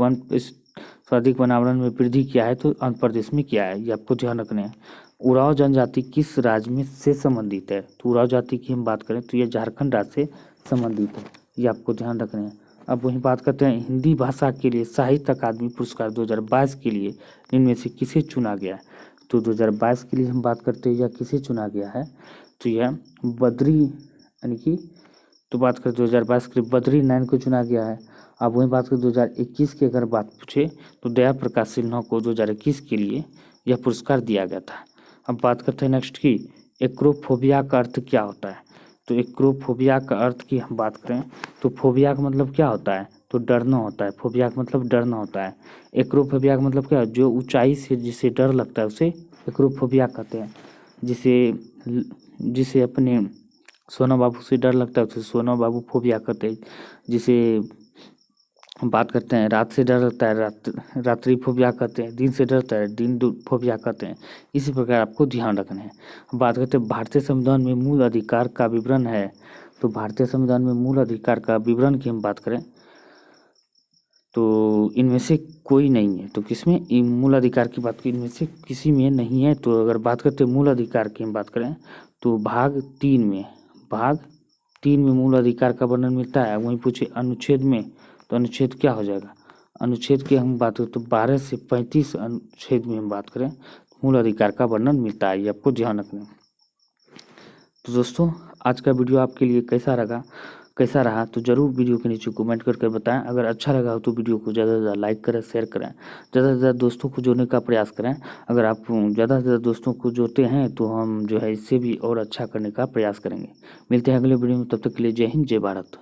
A: वन आवरण में वृद्धि किया है तो आंध्र प्रदेश में किया है, ये आपको ध्यान रखना है। उरांव जनजाति किस राज्य में से संबंधित है। तो उरांव जाति की हम बात करें तो ये झारखंड राज्य से संबंधित है, ये आपको ध्यान रखना है। अब वहीं बात करते हैं हिंदी भाषा के लिए साहित्य अकादमी पुरस्कार 2022 के लिए इनमें से किसे चुना गया है। तो 2022 के लिए हम बात करते हैं या किसे चुना गया है, तो यह बद्री यानी कि तो बात करें 2022 के लिए बद्री नारायण को चुना गया है। अब वहीं बात करें 2021 की अगर बात पूछे तो दया प्रकाश सिन्हा को 2021 के लिए यह पुरस्कार दिया गया था। अब बात करते हैं नेक्स्ट की एक्रोफोबिया का अर्थ क्या होता है। तो एक्रोफोबिया का अर्थ की हम बात करें तो फोबिया का मतलब क्या होता है, तो डरना होता है। फोबिया का मतलब डरना होता है। एक्रोफोबिया का मतलब क्या है, जो ऊंचाई से जिसे डर लगता है उसे एक्रोफोबिया कहते हैं। जिसे अपने सोना बाबू से डर लगता है उसे सोना बाबू फोबिया कहते हैं। जिसे बात करते हैं रात से डर लगता है रात्रि फोबिया कहते हैं। दिन से डरता है दिन फोबिया कहते हैं। इसी प्रकार आपको ध्यान रखना है। बात करते हैं भारतीय संविधान में मूल अधिकार का विवरण है। तो भारतीय संविधान में मूल अधिकार का विवरण की हम बात करें तो इनमें से कोई नहीं है। तो किसमें मूल अधिकार की बात करें इनमें से किसी में नहीं है। तो अगर बात करते हैं मूल अधिकार की हम बात करें तो भाग 3 में मूल अधिकार का वर्णन मिलता है। वहीं पूछे अनुच्छेद में तो अनुच्छेद क्या हो जाएगा, अनुच्छेद की हम बात करें तो 12 से 35 अनुच्छेद में हम बात करें मूल अधिकार का वर्णन मिलता है, ये आपको ध्यान रखना है। तो दोस्तों आज का वीडियो आपके लिए कैसा रहा तो ज़रूर वीडियो के नीचे कमेंट करके बताएं। अगर अच्छा लगा हो तो वीडियो को ज़्यादा से ज़्यादा लाइक करें, शेयर करें, ज़्यादा से ज़्यादा दोस्तों को जोड़ने का प्रयास करें। अगर आप ज़्यादा से ज़्यादा दोस्तों को जोड़ते हैं तो हम जो है इससे भी और अच्छा करने का प्रयास करेंगे। मिलते हैं अगले वीडियो में, तब तक के लिए जय हिंद जय भारत।